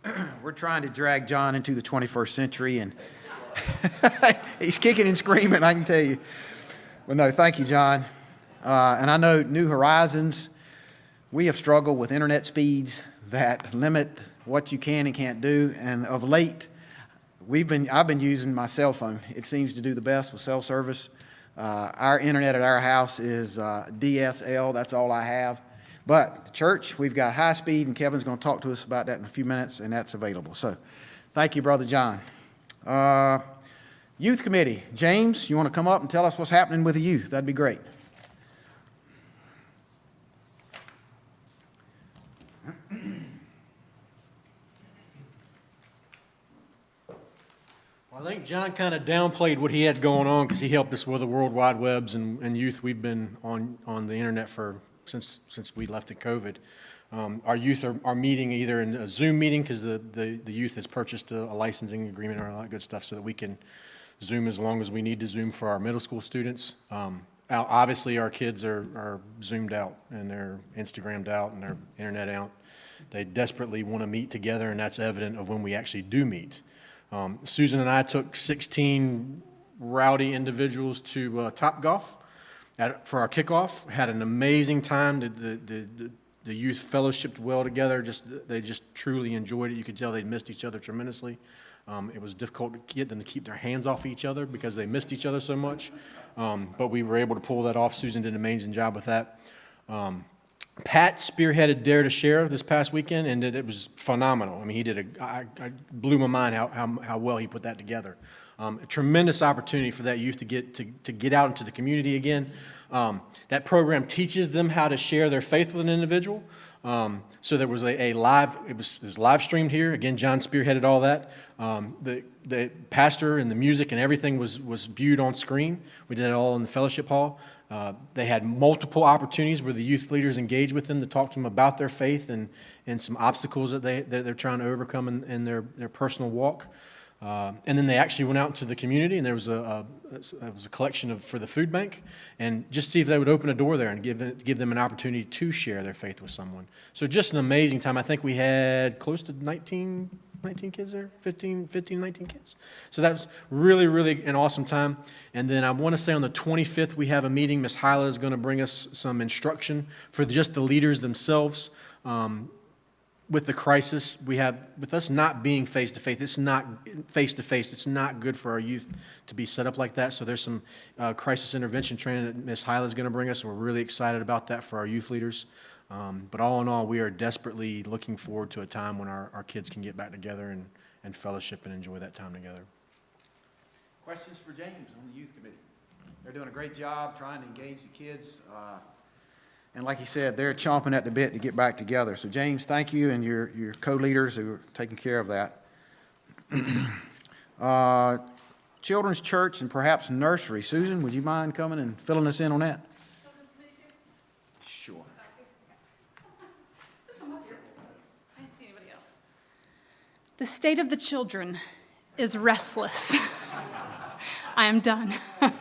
it. We're trying to drag John into the 21st century, and he's kicking and screaming, I can tell you. Well, no, thank you, John. And I know New Horizons, we have struggled with internet speeds that limit what you can and can't do. And of late, I've been using my cell phone. It seems to do the best with cell service. Our internet at our house is DSL. That's all I have. But the church, we've got high speed, and Kevin's going to talk to us about that in a few minutes, and that's available. So thank you, Brother John. Youth Committee. James, you want to come up and tell us what's happening with the youth? That'd be great. I think John kind of downplayed what he had going on because he helped us with the World Wide Webs and youth. We've been on the internet since we left at COVID. Our youth are meeting either in a Zoom meeting because the youth has purchased a licensing agreement and all that good stuff so that we can Zoom as long as we need to Zoom for our middle school students. Obviously, our kids are Zoomed out and they're Instagrammed out and they're internet out. They desperately want to meet together, and that's evident of when we actually do meet. Susan and I took 16 rowdy individuals to Topgolf for our kickoff. Had an amazing time. The youth fellowshipped well together. They just truly enjoyed it. You could tell they missed each other tremendously. It was difficult to get them to keep their hands off each other because they missed each other so much. But we were able to pull that off. Susan did an amazing job with that. Pat spearheaded Dare to Share this past weekend, and it was phenomenal. I mean, I blew my mind how well he put that together. A tremendous opportunity for that youth to get out into the community again. That program teaches them how to share their faith with an individual. So there was it was live streamed here. Again, John spearheaded all that. The pastor and the music and everything was viewed on screen. We did it all in the fellowship hall. They had multiple opportunities where the youth leaders engaged with them to talk to them about their faith and some obstacles that they're trying to overcome in their personal walk. And then they actually went out into the community, and there was a collection for the food bank, and just see if they would open a door there and give them an opportunity to share their faith with someone. So just an amazing time. I think we had close to 19 kids there, 15, 19 kids. So that was really, really an awesome time. And then I want to say on the 25th, we have a meeting. Ms. Hyla is going to bring us some instruction for just the leaders themselves. With the crisis we have, with us not being face-to-face, it's not face-to-face, it's not good for our youth to be set up like that. So there's some crisis intervention training that Ms. Hyla is going to bring us, and we're really excited about that for our youth leaders. But all in all, we are desperately looking forward to a time when our kids can get back together and fellowship and enjoy that time together. Questions for James on the youth committee? They're doing a great job trying to engage the kids. And like he said, they're chomping at the bit to get back together. So James, thank you, and your co-leaders who are taking care of that. Children's Church and perhaps nursery. Susan, would you mind coming and filling us in on that? Sure. I didn't see anybody else. The state of the children is restless. I am done. All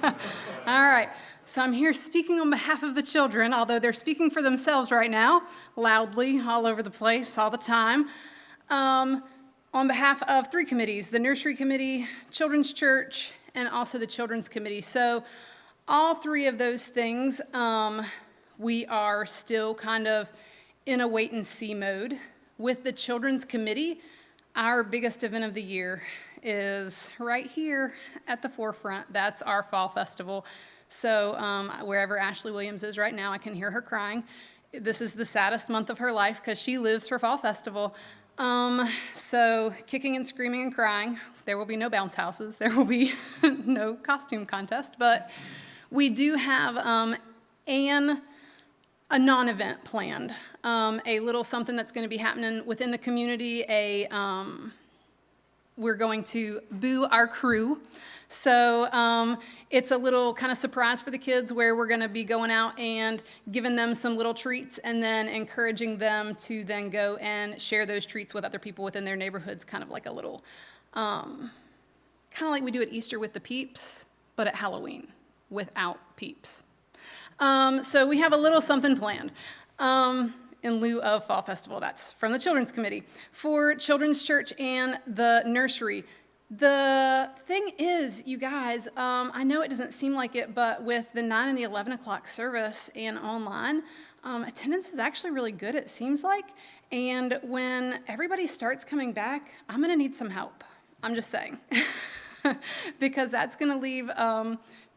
right. So I'm here speaking on behalf of the children, although they're speaking for themselves right now, loudly, all over the place, all the time. On behalf of 3 committees, the Nursery Committee, Children's Church, and also the Children's Committee. So all 3 of those things, we are still kind of in a wait-and-see mode. With the Children's Committee, our biggest event of the year is right here at the forefront. That's our fall festival. So wherever Ashley Williams is right now, I can hear her crying. This is the saddest month of her life because she lives for fall festival. So kicking and screaming and crying. There will be no bounce houses. There will be no costume contest. But we do have a non-event planned, a little something that's going to be happening within the community. We're going to boo our crew. So it's a little kind of surprise for the kids where we're going to be going out and giving them some little treats and then encouraging them to then go and share those treats with other people within their neighborhoods, kind of like a little, kind of like we do at Easter with the peeps, but at Halloween without peeps. So we have a little something planned in lieu of Fall Festival. That's from the Children's Committee. For Children's Church and the Nursery, the thing is, you guys, I know it doesn't seem like it, but with the 9 and the 11 o'clock service and online, attendance is actually really good, it seems like. And when everybody starts coming back, I'm going to need some help. I'm just saying. Because that's going to leave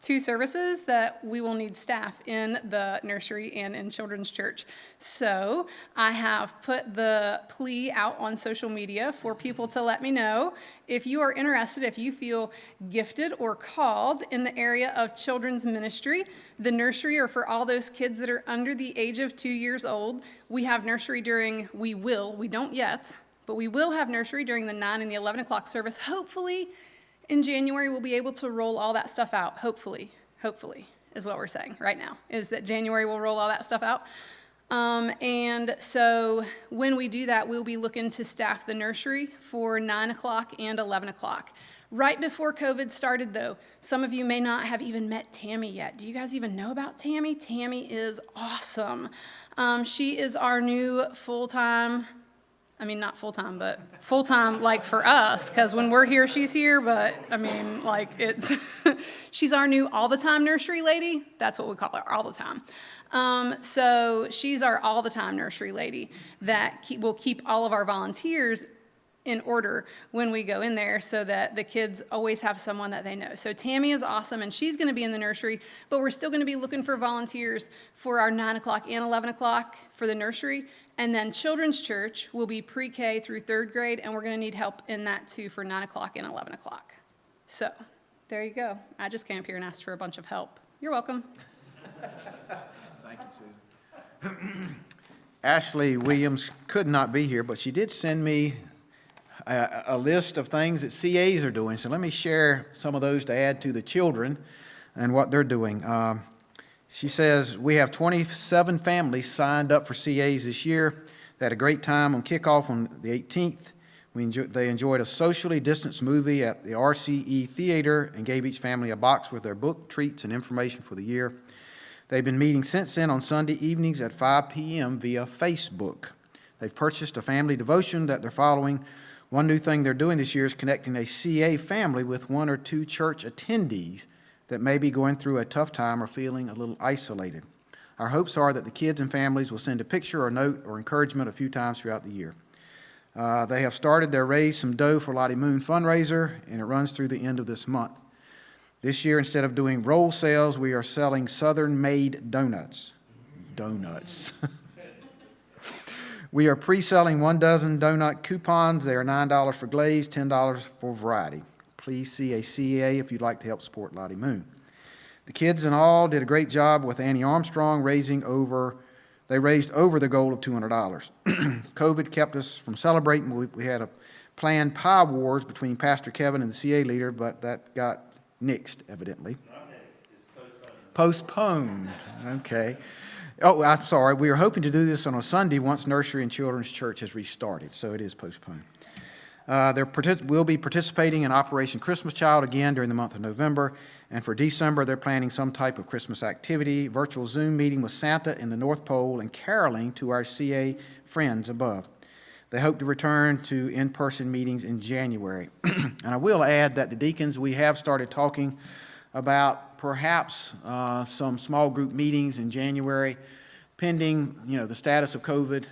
2 services that we will need staff in the nursery and in Children's Church. So I have put the plea out on social media for people to let me know if you are interested, if you feel gifted or called in the area of children's ministry, the nursery, or for all those kids that are under the age of 2 years old. We have nursery we don't yet, but we will have nursery during the 9 and the 11 o'clock service. Hopefully, in January, we'll be able to roll all that stuff out. Hopefully is what we're saying right now, is that January we'll roll all that stuff out. And so when we do that, we'll be looking to staff the nursery for 9 o'clock and 11 o'clock. Right before COVID started, though, some of you may not have even met Tammy yet. Do you guys even know about Tammy? Tammy is awesome. She is our new full-time, not full-time, but full-time, like, for us, because when we're here, she's here, but, it's, she's our new all-the-time nursery lady. That's what we call her, all the time. So she's our all-the-time nursery lady that will keep all of our volunteers in order when we go in there so that the kids always have someone that they know. So Tammy is awesome, and she's going to be in the nursery, but we're still going to be looking for volunteers for our 9 o'clock and 11 o'clock for the nursery. And then Children's Church will be pre-K through 3rd grade, and we're going to need help in that too for 9 o'clock and 11 o'clock. So there you go. I just came up here and asked for a bunch of help. You're welcome. Thank you, Susan. Ashley Williams could not be here, but she did send me a list of things that CAs are doing. So let me share some of those to add to the children and what they're doing. She says, we have 27 families signed up for CAs this year. They had a great time on kickoff on the 18th. They enjoyed a socially distanced movie at the RCE Theater and gave each family a box with their book, treats, and information for the year. They've been meeting since then on Sunday evenings at 5 p.m. via Facebook. They've purchased a family devotion that they're following. One new thing they're doing this year is connecting a CA family with 1 or 2 church attendees that may be going through a tough time or feeling a little isolated. Our hopes are that the kids and families will send a picture or note or encouragement a few times throughout the year. They have started their Raise Some Dough for Lottie Moon fundraiser, and it runs through the end of this month. This year, instead of doing roll sales, we are selling Southern-made donuts. Donuts. We are pre-selling 1 dozen donut coupons. They are $9 for glaze, $10 for variety. Please see a CA if you'd like to help support Lottie Moon. The kids in all did a great job with Annie Armstrong they raised over the goal of $200. COVID kept us from celebrating. We had a planned pie wars between Pastor Kevin and the CA leader, but that got Nixed, evidently. Postponed, okay. Oh, I'm sorry, we are hoping to do this on a Sunday once nursery and children's church has restarted, so it is postponed. We'll be participating in Operation Christmas Child again during the month of November, and for December, they're planning some type of Christmas activity, virtual Zoom meeting with Santa in the North Pole, and caroling to our CA friends above. They hope to return to in-person meetings in January. And I will add that the deacons, we have started talking about perhaps some small group meetings in January, pending, the status of COVID,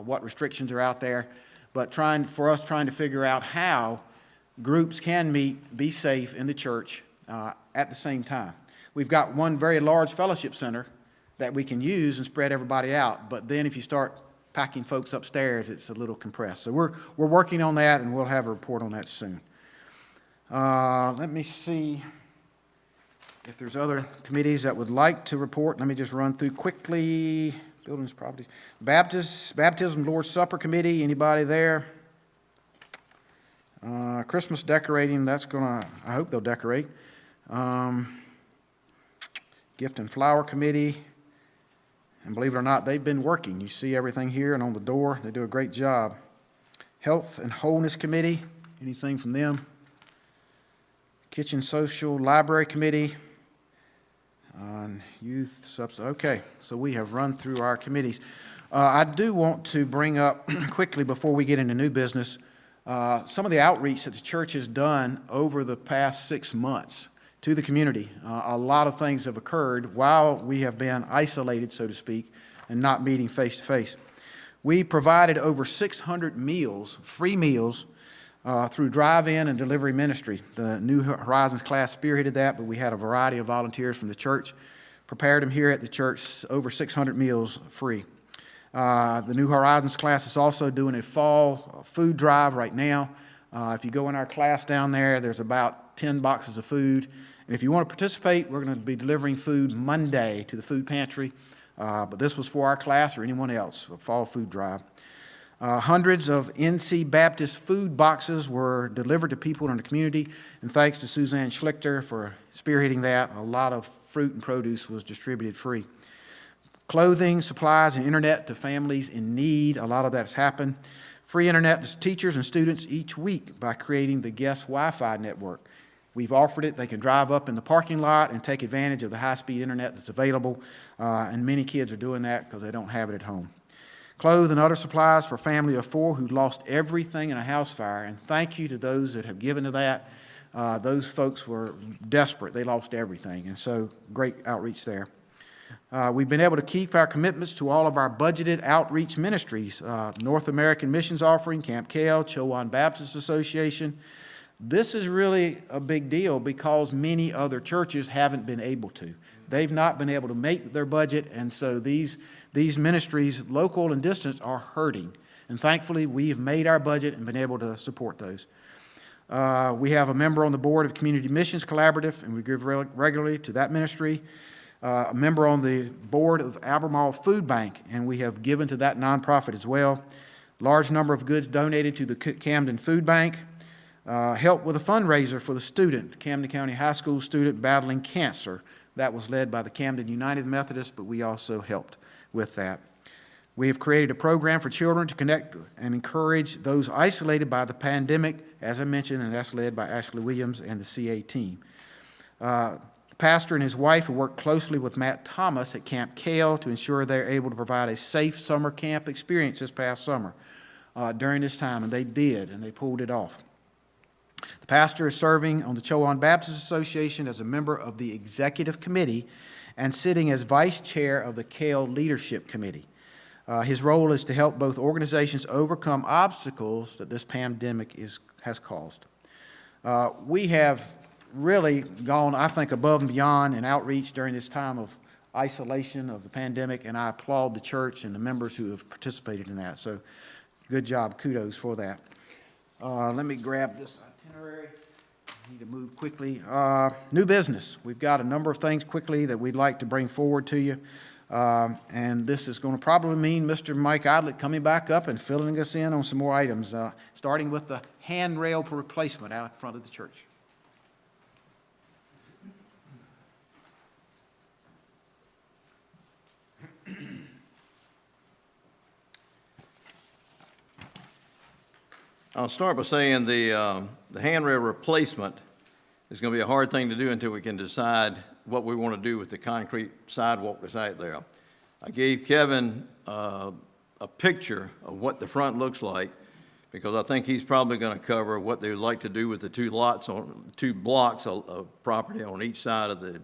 what restrictions are out there, but trying to figure out how groups can meet, be safe in the church at the same time. We've got one very large fellowship center that we can use and spread everybody out, but then if you start packing folks upstairs, it's a little compressed. So we're working on that, and we'll have a report on that soon. Let me see if there's other committees that would like to report. Let me just run through quickly. Buildings, properties. Baptism, Lord's Supper Committee, anybody there? Christmas decorating, I hope they'll decorate. Gift and Flower Committee. And believe it or not, they've been working. You see everything here and on the door. They do a great job. Health and Wholeness Committee, anything from them? Kitchen Social Library Committee. Youth substance. Okay, so we have run through our committees. I do want to bring up quickly before we get into new business, some of the outreach that the church has done over the past 6 months to the community. A lot of things have occurred while we have been isolated, so to speak, and not meeting face to face. We provided over 600 meals, free meals, through drive-in and delivery ministry. The New Horizons class spearheaded that, but we had a variety of volunteers from the church, prepared them here at the church, over 600 meals free. The New Horizons class is also doing a fall food drive right now. If you go in our class down there, there's about 10 boxes of food. And if you want to participate, we're going to be delivering food Monday to the food pantry. But this was for our class or anyone else, a fall food drive. Hundreds of NC Baptist food boxes were delivered to people in the community, and thanks to Suzanne Schlichter for spearheading that, a lot of fruit and produce was distributed free. Clothing, supplies, and internet to families in need, a lot of that's happened. Free internet to teachers and students each week by creating the guest Wi-Fi network. We've offered it. They can drive up in the parking lot and take advantage of the high-speed internet that's available, and many kids are doing that because they don't have it at home. Clothes and other supplies for a family of 4 who lost everything in a house fire, and thank you to those that have given to that. Those folks were desperate. They lost everything, and so great outreach there. We've been able to keep our commitments to all of our budgeted outreach ministries, North American Missions Offering, Camp Kale, Chowan Baptist Association. This is really a big deal because many other churches haven't been able to. They've not been able to make their budget, and so these ministries, local and distant, are hurting. And thankfully, we've made our budget and been able to support those. We have a member on the board of Community Missions Collaborative, and we give regularly to that ministry. A member on the board of Albemarle Food Bank, and we have given to that nonprofit as well. Large number of goods donated to the Camden Food Bank. Help with a fundraiser for the student, Camden County High School student battling cancer. That was led by the Camden United Methodist, but we also helped with that. We have created a program for children to connect and encourage those isolated by the pandemic, as I mentioned, and that's led by Ashley Williams and the CA team. The pastor and his wife have worked closely with Matt Thomas at Camp Kale to ensure they're able to provide a safe summer camp experience this past summer during this time, and they did, and they pulled it off. The pastor is serving on the Chowan Baptist Association as a member of the executive committee and sitting as vice chair of the Kale Leadership Committee. His role is to help both organizations overcome obstacles that this pandemic has caused. We have really gone, I think, above and beyond in outreach during this time of isolation of the pandemic, and I applaud the church and the members who have participated in that. So good job, kudos for that. Let me grab this itinerary. I need to move quickly. New business. We've got a number of things quickly that we'd like to bring forward to you. And this is going to probably mean Mr. Mike Idlett coming back up and filling us in on some more items, starting with the handrail replacement out in front of the church. I'll start by saying the handrail replacement is going to be a hard thing to do until we can decide what we want to do with the concrete sidewalk that's out there. I gave Kevin a picture of what the front looks like, because I think he's probably going to cover what they would like to do with the two blocks of property on each side of the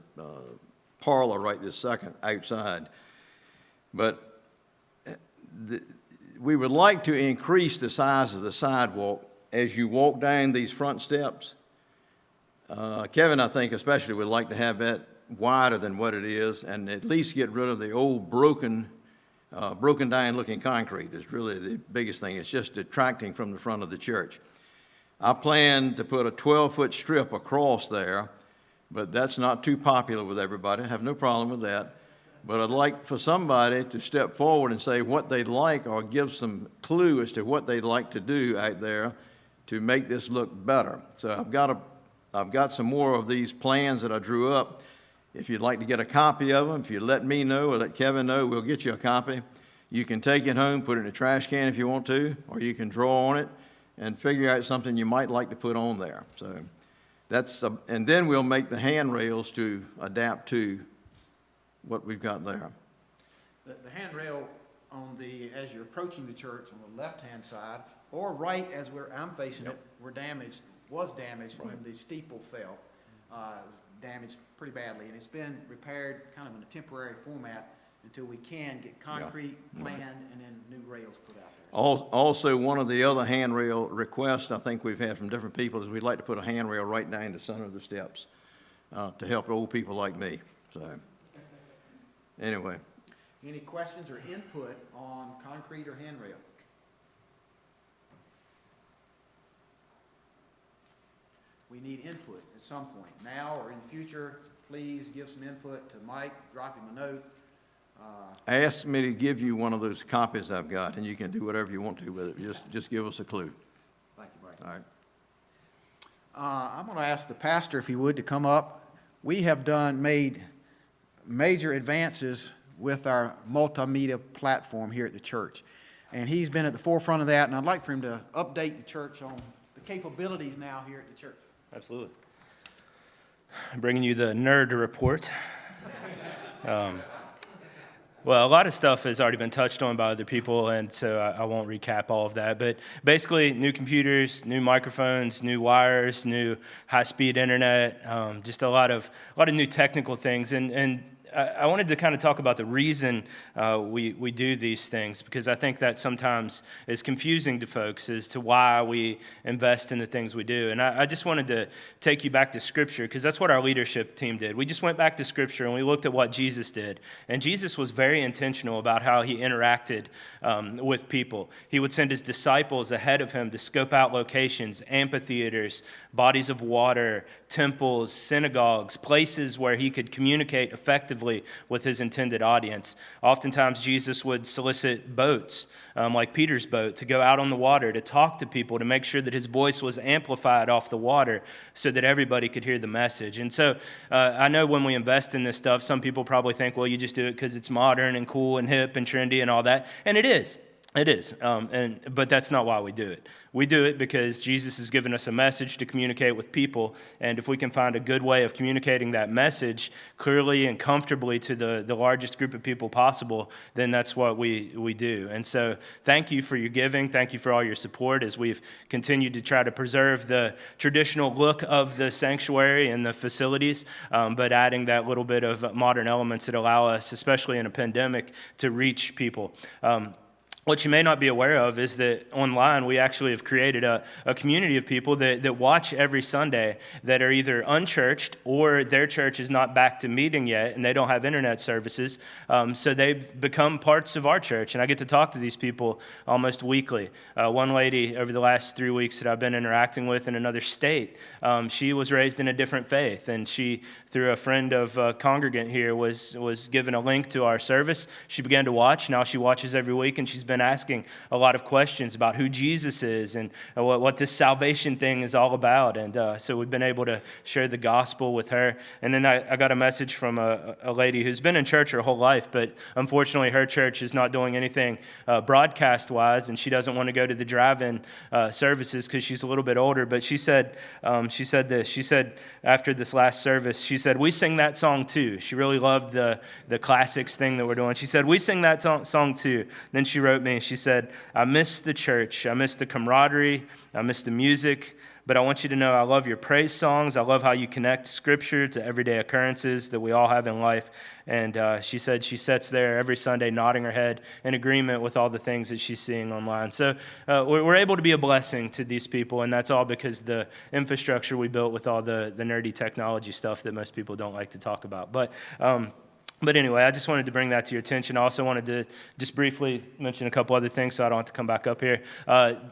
parlor right this second outside. But we would like to increase the size of the sidewalk as you walk down these front steps. Kevin, I think especially, would like to have that wider than what it is, and at least get rid of the old broken down looking concrete is really the biggest thing. It's just detracting from the front of the church. I plan to put a 12-foot strip across there, but that's not too popular with everybody. I have no problem with that. But I'd like for somebody to step forward and say what they'd like, or give some clue as to what they'd like to do out there to make this look better. So I've got some more of these plans that I drew up. If you'd like to get a copy of them, if you let me know or let Kevin know, we'll get you a copy. You can take it home, put it in a trash can if you want to, or you can draw on it and figure out something you might like to put on there. So and then we'll make the handrails to adapt to what we've got there. The handrail as you're approaching the church on the left-hand side, or right as I'm facing it, was damaged when the steeple fell. It was damaged pretty badly, and it's been repaired kind of in a temporary format until we can get concrete planned and then new rails put out there. Also, one of the other handrail requests I think we've had from different people is we'd like to put a handrail right down the center of the steps to help old people like me. So, anyway. Any questions or input on concrete or handrail? We need input at some point, now or in the future. Please give some input to Mike, drop him a note. Ask me to give you one of those copies I've got, and you can do whatever you want to with it. Just give us a clue. Thank you, Mike. All right. I'm going to ask the pastor if he would to come up. We have made major advances with our multimedia platform here at the church, and he's been at the forefront of that, and I'd like for him to update the church on the capabilities now here at the church. Absolutely. I'm bringing you the nerd report. Well, a lot of stuff has already been touched on by other people, and so I won't recap all of that. But basically, new computers, new microphones, new wires, new high-speed internet, just a lot of new technical things. And I wanted to kind of talk about the reason we do these things, because I think that sometimes is confusing to folks as to why we invest in the things we do. And I just wanted to take you back to Scripture, because that's what our leadership team did. We just went back to Scripture and we looked at what Jesus did. And Jesus was very intentional about how he interacted with people. He would send his disciples ahead of him to scope out locations, amphitheaters, bodies of water, temples, synagogues, places where he could communicate effectively with his intended audience. Oftentimes, Jesus would solicit boats, like Peter's boat, to go out on the water to talk to people, to make sure that his voice was amplified off the water so that everybody could hear the message. And so I know when we invest in this stuff, some people probably think, well, you just do it because it's modern and cool and hip and trendy and all that. And it is. It is, but that's not why we do it. We do it because Jesus has given us a message to communicate with people, and if we can find a good way of communicating that message clearly and comfortably to the largest group of people possible, then that's what we do. And so thank you for your giving. Thank you for all your support as we've continued to try to preserve the traditional look of the sanctuary and the facilities, but adding that little bit of modern elements that allow us, especially in a pandemic, to reach people. What you may not be aware of is that online we actually have created a community of people that watch every Sunday that are either unchurched or their church is not back to meeting yet and they don't have internet services. So they've become parts of our church, and I get to talk to these people almost weekly. One lady over the last 3 weeks that I've been interacting with in another state, she was raised in a different faith, and she, through a friend of a congregant here, was given a link to our service. She began to watch. Now she watches every week, and she's been been asking a lot of questions about who Jesus is and what this salvation thing is all about. And so we've been able to share the gospel with her. And then I got a message from a lady who's been in church her whole life, but unfortunately her church is not doing anything broadcast-wise, and she doesn't want to go to the drive-in services because she's a little bit older. But she said this. She said after this last service, she said, we sing that song too. She really loved the classics thing that we're doing. She said, we sing that song too. Then she wrote me, she said, I miss the church. I miss the camaraderie. I miss the music. But I want you to know I love your praise songs. I love how you connect Scripture to everyday occurrences that we all have in life. And she said she sits there every Sunday nodding her head in agreement with all the things that she's seeing online. So we're able to be a blessing to these people, and that's all because the infrastructure we built with all the nerdy technology stuff that most people don't like to talk about. But anyway, I just wanted to bring that to your attention. I also wanted to just briefly mention a couple other things so I don't have to come back up here.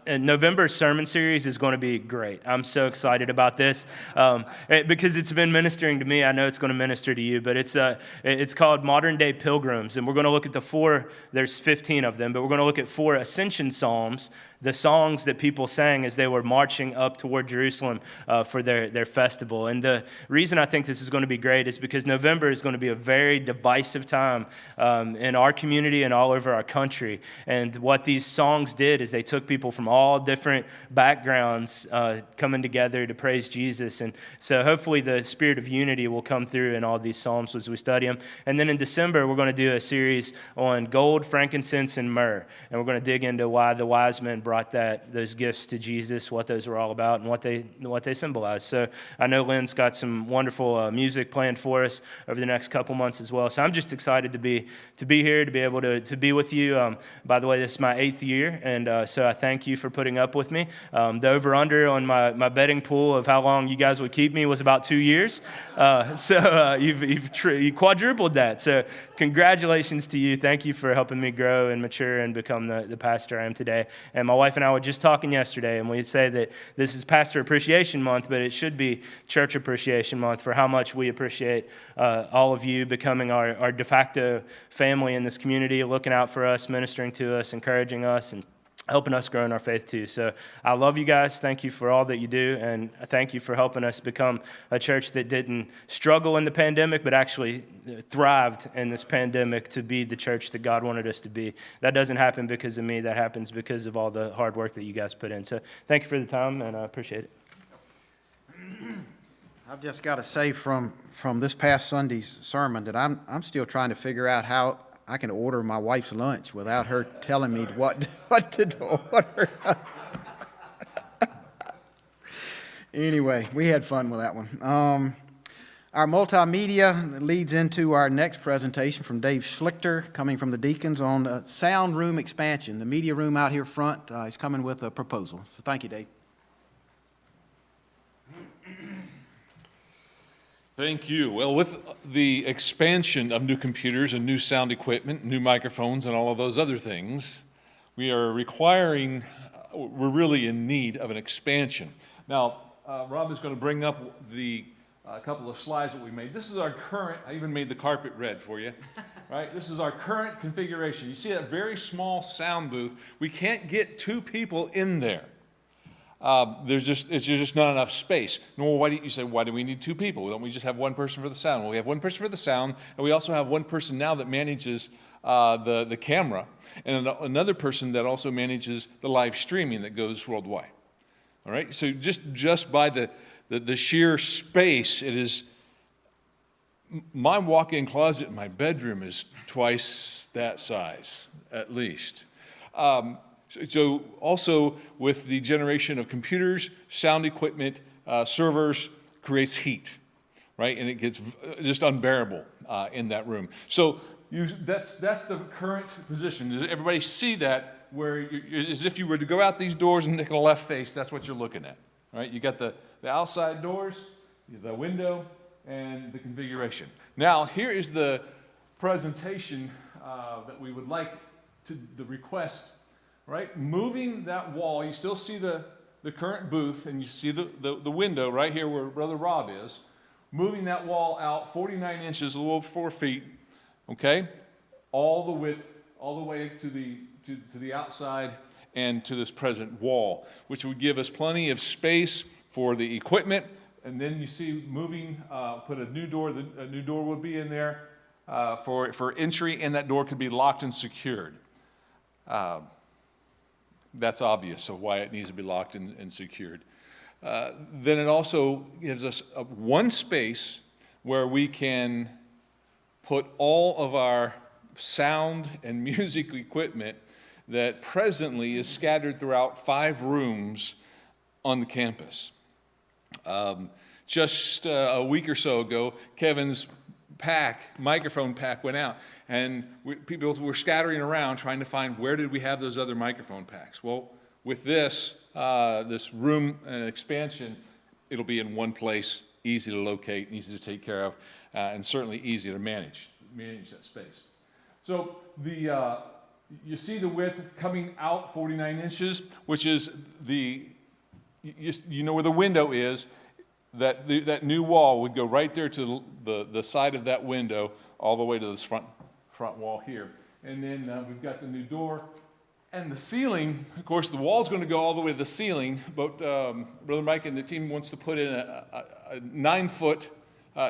November's sermon series is going to be great. I'm so excited about this because it's been ministering to me. I know it's going to minister to you, but it's called Modern Day Pilgrims, and we're going to look at there's 15 of them, but we're going to look at 4 ascension psalms, the songs that people sang as they were marching up toward Jerusalem for their festival. And the reason I think this is going to be great is because November is going to be a very divisive time in our community and all over our country. And what these songs did is they took people from all different backgrounds coming together to praise Jesus. And so hopefully the spirit of unity will come through in all these psalms as we study them. And then in December, we're going to do a series on gold, frankincense, and myrrh. And we're going to dig into why the wise men brought those gifts to Jesus, what those were all about, and what they symbolize. So I know Lynn's got some wonderful music planned for us over the next couple months as well. So I'm just excited to be here, to be able to be with you. By the way, this is my 8th year, and so I thank you for putting up with me. The over-under on my betting pool of how long you guys would keep me was about 2 years. So you quadrupled that. So congratulations to you. Thank you for helping me grow and mature and become the pastor I am today. And my wife and I were just talking yesterday, and we say that this is Pastor Appreciation Month, but it should be Church Appreciation Month for how much we appreciate all of you becoming our de facto family in this community, looking out for us, ministering to us, encouraging us, and helping us grow in our faith too. So I love you guys. Thank you for all that you do, and thank you for helping us become a church that didn't struggle in the pandemic, but actually thrived in this pandemic to be the church that God wanted us to be. That doesn't happen because of me. That happens because of all the hard work that you guys put in. So thank you for the time, and I appreciate it. I've just got to say from this past Sunday's sermon that I'm still trying to figure out how I can order my wife's lunch without her telling me what to order. Anyway, we had fun with that one. Our multimedia leads into our next presentation from Dave Schlichter, coming from the Deacons on sound room expansion. The media room out here front is coming with a proposal. So thank you, Dave. Thank you. Well, with the expansion of new computers and new sound equipment, new microphones, and all of those other things, we're really in need of an expansion. Now, Rob is going to bring up the couple of slides that we made. This is our current, I even made the carpet red for you, right? This is our current configuration. You see that very small sound booth. We can't get 2 people in there. It's just not enough space. No, why do we need 2 people? Don't we just have one person for the sound? Well, we have one person for the sound, and we also have one person now that manages the camera, and another person that also manages the live streaming that goes worldwide. All right, so just by the sheer space, it is, my walk-in closet in my bedroom is twice that size, at least. So also with the generation of computers, sound equipment, servers, creates heat, right? And it gets just unbearable in that room. So that's the current position. Does everybody see that? Where as if you were to go out these doors and take a left face, that's what you're looking at, right? You got the outside doors, the window, and the configuration. Now, here is the presentation that we would like to, the request, right? Moving that wall, you still see the current booth, and you see the window right here where Brother Rob is. Moving that wall out 49 inches, a little over 4 feet, okay? All the width, all the way to the to the outside and to this present wall, which would give us plenty of space for the equipment. And then you see moving, put a new door. A new door would be in there for entry, and that door could be locked and secured. That's obvious of why it needs to be locked and secured. Then it also gives us one space where we can put all of our sound and music equipment that presently is scattered throughout 5 rooms on the campus. Just a week or so ago, Kevin's microphone pack went out, and people were scattering around trying to find where did we have those other microphone packs. Well, with this room and expansion, it'll be in one place, easy to locate, easy to take care of, and certainly easy to manage that space. So you see the width coming out 49 inches, which is you know where the window is. That new wall would go right there to the side of that window, all the way to this front wall here. And then we've got the new door. And the ceiling, of course, the wall's going to go all the way to the ceiling, but Brother Mike and the team wants to put in a 9-foot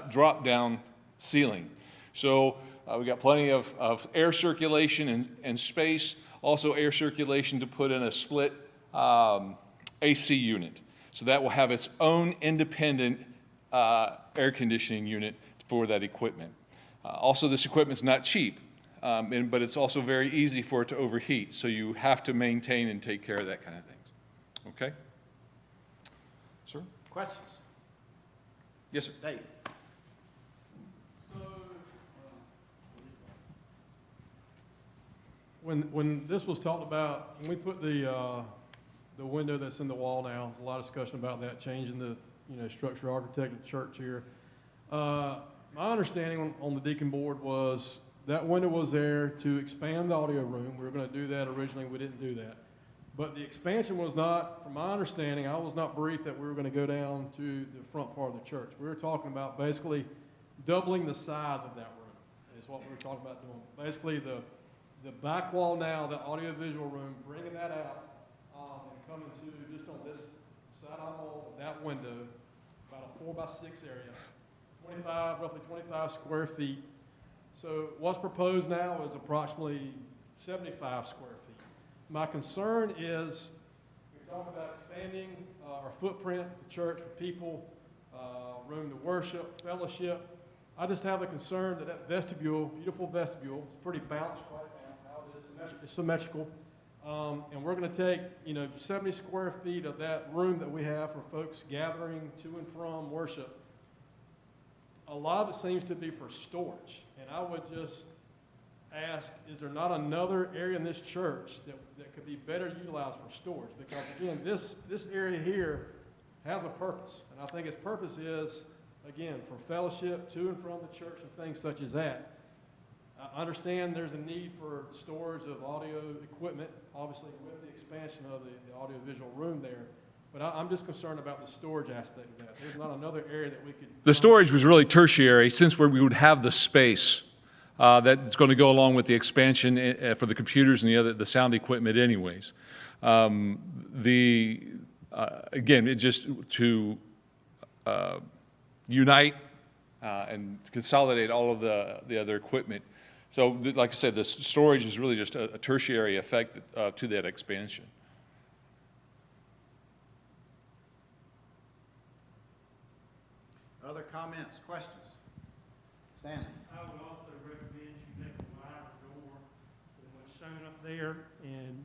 drop-down ceiling. So we've got plenty of air circulation and space, also air circulation to put in a split AC unit. So that will have its own independent air conditioning unit for that equipment. Also, this equipment's not cheap, but it's also very easy for it to overheat. So you have to maintain and take care of that kind of things. Okay? Sir? Questions? Yes, sir. Dave? When this was talked about, when we put the window that's in the wall now, there's a lot of discussion about that, changing the structural architect of the church here. My understanding on the deacon board was that window was there to expand the audio room. We were going to do that originally. We didn't do that. But the expansion was not, from my understanding, I was not briefed that we were going to go down to the front part of the church. We were talking about basically doubling the size of that room is what we were talking about doing. Basically the back wall now, the audiovisual room, bringing that out and coming to just on this side of the wall, that window, about a 4x6 area, roughly 25 square feet. So what's proposed now is approximately 75 square feet. My concern is, we talk about expanding our footprint, the church for people, room to worship, fellowship. I just have the concern that that vestibule, beautiful vestibule, it's pretty balanced right now, how it is, it's symmetrical. And we're going to take, 70 square feet of that room that we have for folks gathering to and from worship. A lot of it seems to be for storage. And I would just ask, is there not another area in this church that could be better utilized for storage? Because again, this area here has a purpose. And I think its purpose is, again, for fellowship to and from the church and things such as that. I understand there's a need for storage of audio equipment, obviously with the expansion of the audiovisual room there. But I'm just concerned about the storage aspect of that. There's not another area that we could... The storage was really tertiary, since we would have the space that's going to go along with the expansion for the computers and the sound equipment anyways. Again, it just to unite and consolidate all of the other equipment. So like I said, the storage is really just a tertiary effect to that expansion. Other comments, questions? Stanley? I would also recommend you make a wider door than what's shown up there, and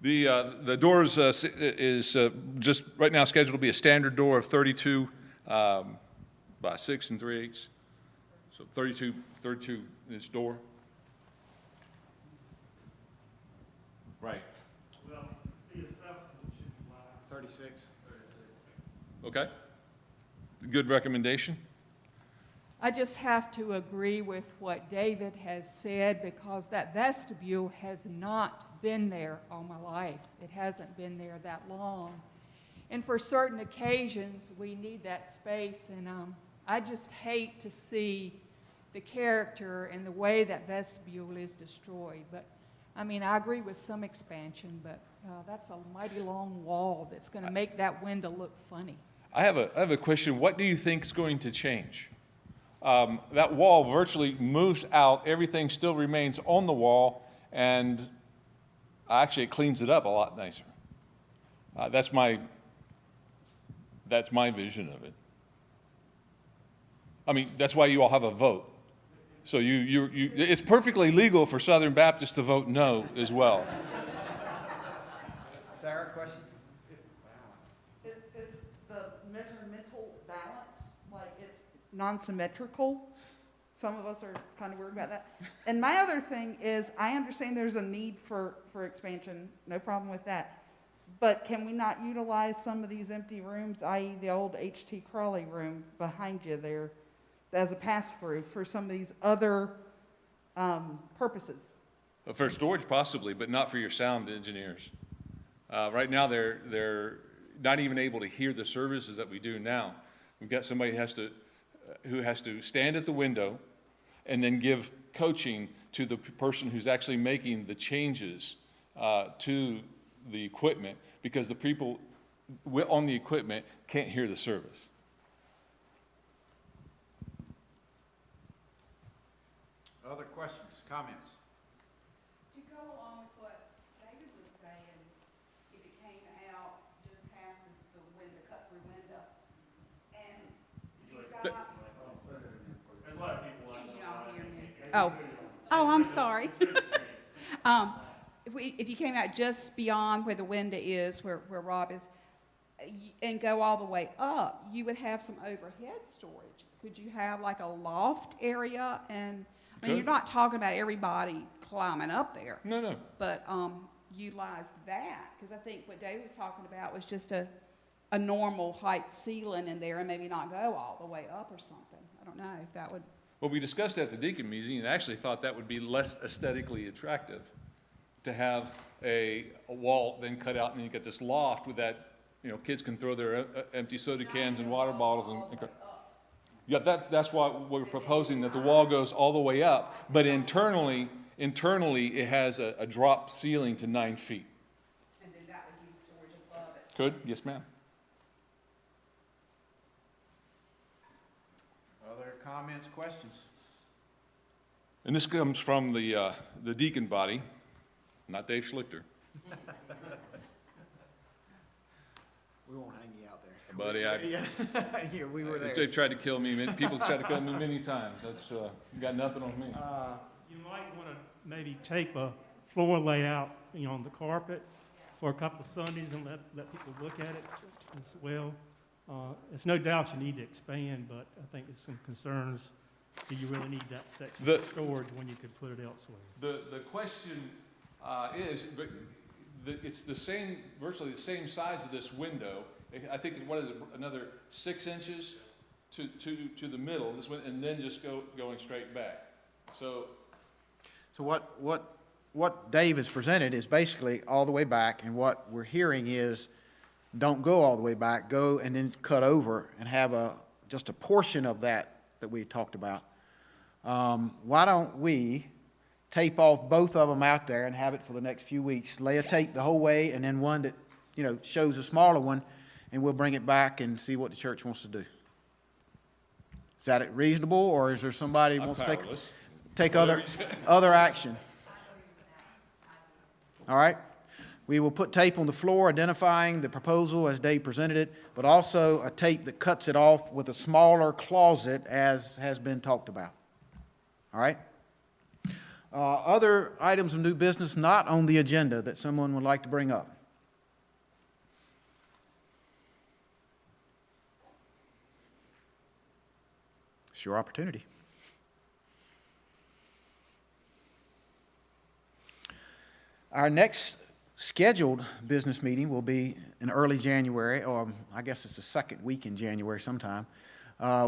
The doors is just right now scheduled to be a standard door of 32 by 6 3/8. So 32 inch door. Right. well, to be accessible, it should be wide. 36. Okay. Good recommendation. I just have to agree with what David has said, because that vestibule has not been there all my life. It hasn't been there that long. And for certain occasions, we need that space, and I just hate to see the character and the way that vestibule is destroyed. But I mean, I agree with some expansion, but that's a mighty long wall that's going to make that window look funny. I have a question. What do you think is going to change? That wall virtually moves out. Everything still remains on the wall, and actually it cleans it up a lot nicer. That's my vision of it. I mean, that's why you all have a vote. So it's perfectly legal for Southern Baptists to vote no as well. Sarah, question? It's the measuramental balance, like it's non-symmetrical. Some of us are kind of worried about that. And my other thing is, I understand there's a need for expansion, no problem with that. But can we not utilize some of these empty rooms, i.e. the old H.T. Crawley room behind you there, as a pass-through for some of these other purposes? For storage possibly, but not for your sound engineers. Right now, they're not even able to hear the services that we do now. We've got somebody who has to stand at the window and then give coaching to the person who's actually making the changes to the equipment, because the people on the equipment can't hear the service. Other questions, comments? To go along with what David was saying, if it came out just past the window, cut-through window, and you've got... There's a lot of people like Can you all hear me? Oh, I'm sorry. If you came out just beyond where the window is, where Rob is, and go all the way up, you would have some overhead storage. Could you have like a loft area? And I mean, you're not talking about everybody climbing up there. No. But utilize that, because I think what Dave was talking about was just a normal height ceiling in there, and maybe not go all the way up or something. I don't know if that would... Well, we discussed at the deacon meeting and actually thought that would be less aesthetically attractive to have a wall then cut out, and then you get this loft with that, kids can throw their empty soda cans and water bottles and yeah, that's why we're proposing that the wall goes all the way up, but internally it has a drop ceiling to 9 feet. And then that would use storage above it. Could? Yes, ma'am. Other comments, questions? And this comes from the deacon body, not Dave Schlichter. We won't hang you out there. Buddy, Yeah, we were there. they've tried to kill me. People tried to kill me many times. That's got nothing on me. You might want to maybe tape a floor layout, on the carpet for a couple of Sundays and let people look at it as well. It's no doubt you need to expand, but I think there's some concerns. Do you really need that section of storage when you could put it elsewhere? The question is, but it's virtually the same size of this window. I think what is it, another 6 inches to the middle, this one, and then just going straight back. So what Dave has presented is basically all the way back, and what we're hearing is, don't go all the way back, go and then cut over and have just a portion of that we talked about. Why don't we tape off both of them out there and have it for the next few weeks? Lay a tape the whole way, and then one that, shows a smaller one, and we'll bring it back and see what the church wants to do. Is that reasonable, or is there somebody who wants to take other action? All right. We will put tape on the floor identifying the proposal as Dave presented it, but also a tape that cuts it off with a smaller closet as has been talked about. All right? Other items of new business not on the agenda that someone would like to bring up? It's your opportunity. Our next scheduled business meeting will be in early January, or I guess it's the second week in January sometime.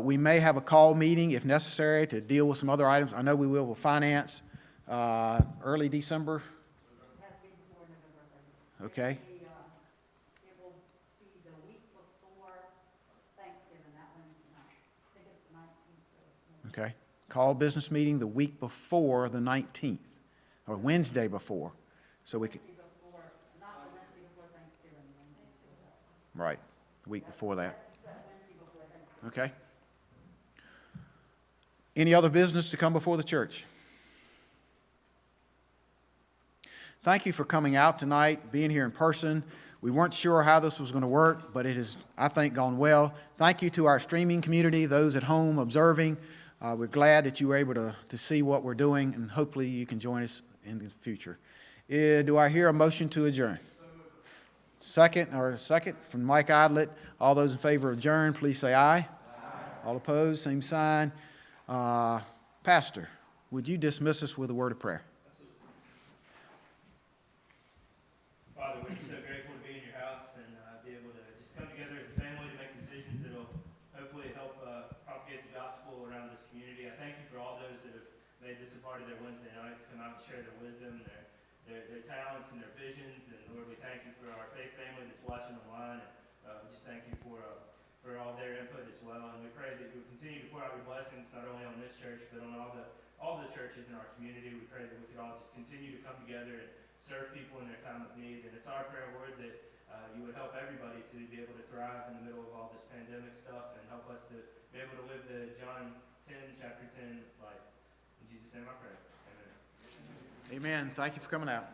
We may have a call meeting if necessary to deal with some other items. I know we will with finance, early December. Okay. It will be the week before Thanksgiving, that one, I think it's the 19th. Okay. Call business meeting the week before the 19th. or Wednesday before, so we can. Right, the week before that. Okay. Any other business to come before the church? Thank you for coming out tonight, being here in person. We weren't sure how this was going to work, but it has, I think, gone well. Thank you to our streaming community, those at home observing. We're glad that you were able to see what we're doing, and hopefully you can join us in the future. Do I hear a motion to adjourn? Second from Mike Idlet. All those in favor of adjourn, please say aye. Aye. All opposed, same sign. Pastor, would you dismiss us with a word of prayer? Father, we're just so grateful to be in your house and be able to just come together as a family to make decisions that will hopefully help propagate the gospel around this community. I thank you for all those that have made this a part of their Wednesday nights, come out and share their wisdom, their talents and their visions. And Lord, we thank you for our faith family that's watching online. And we just thank you for all their input as well. And we pray that you will continue to pour out your blessings, not only on this church, but on all the churches in our community. We pray that we could all just continue to come together and serve people in their time of need. And it's our prayer, Lord, that you would help everybody to be able to thrive in the middle of all this pandemic stuff and help us to be able to live the John 10, chapter 10 life. In Jesus' name I pray. Amen. Amen. Thank you for coming out.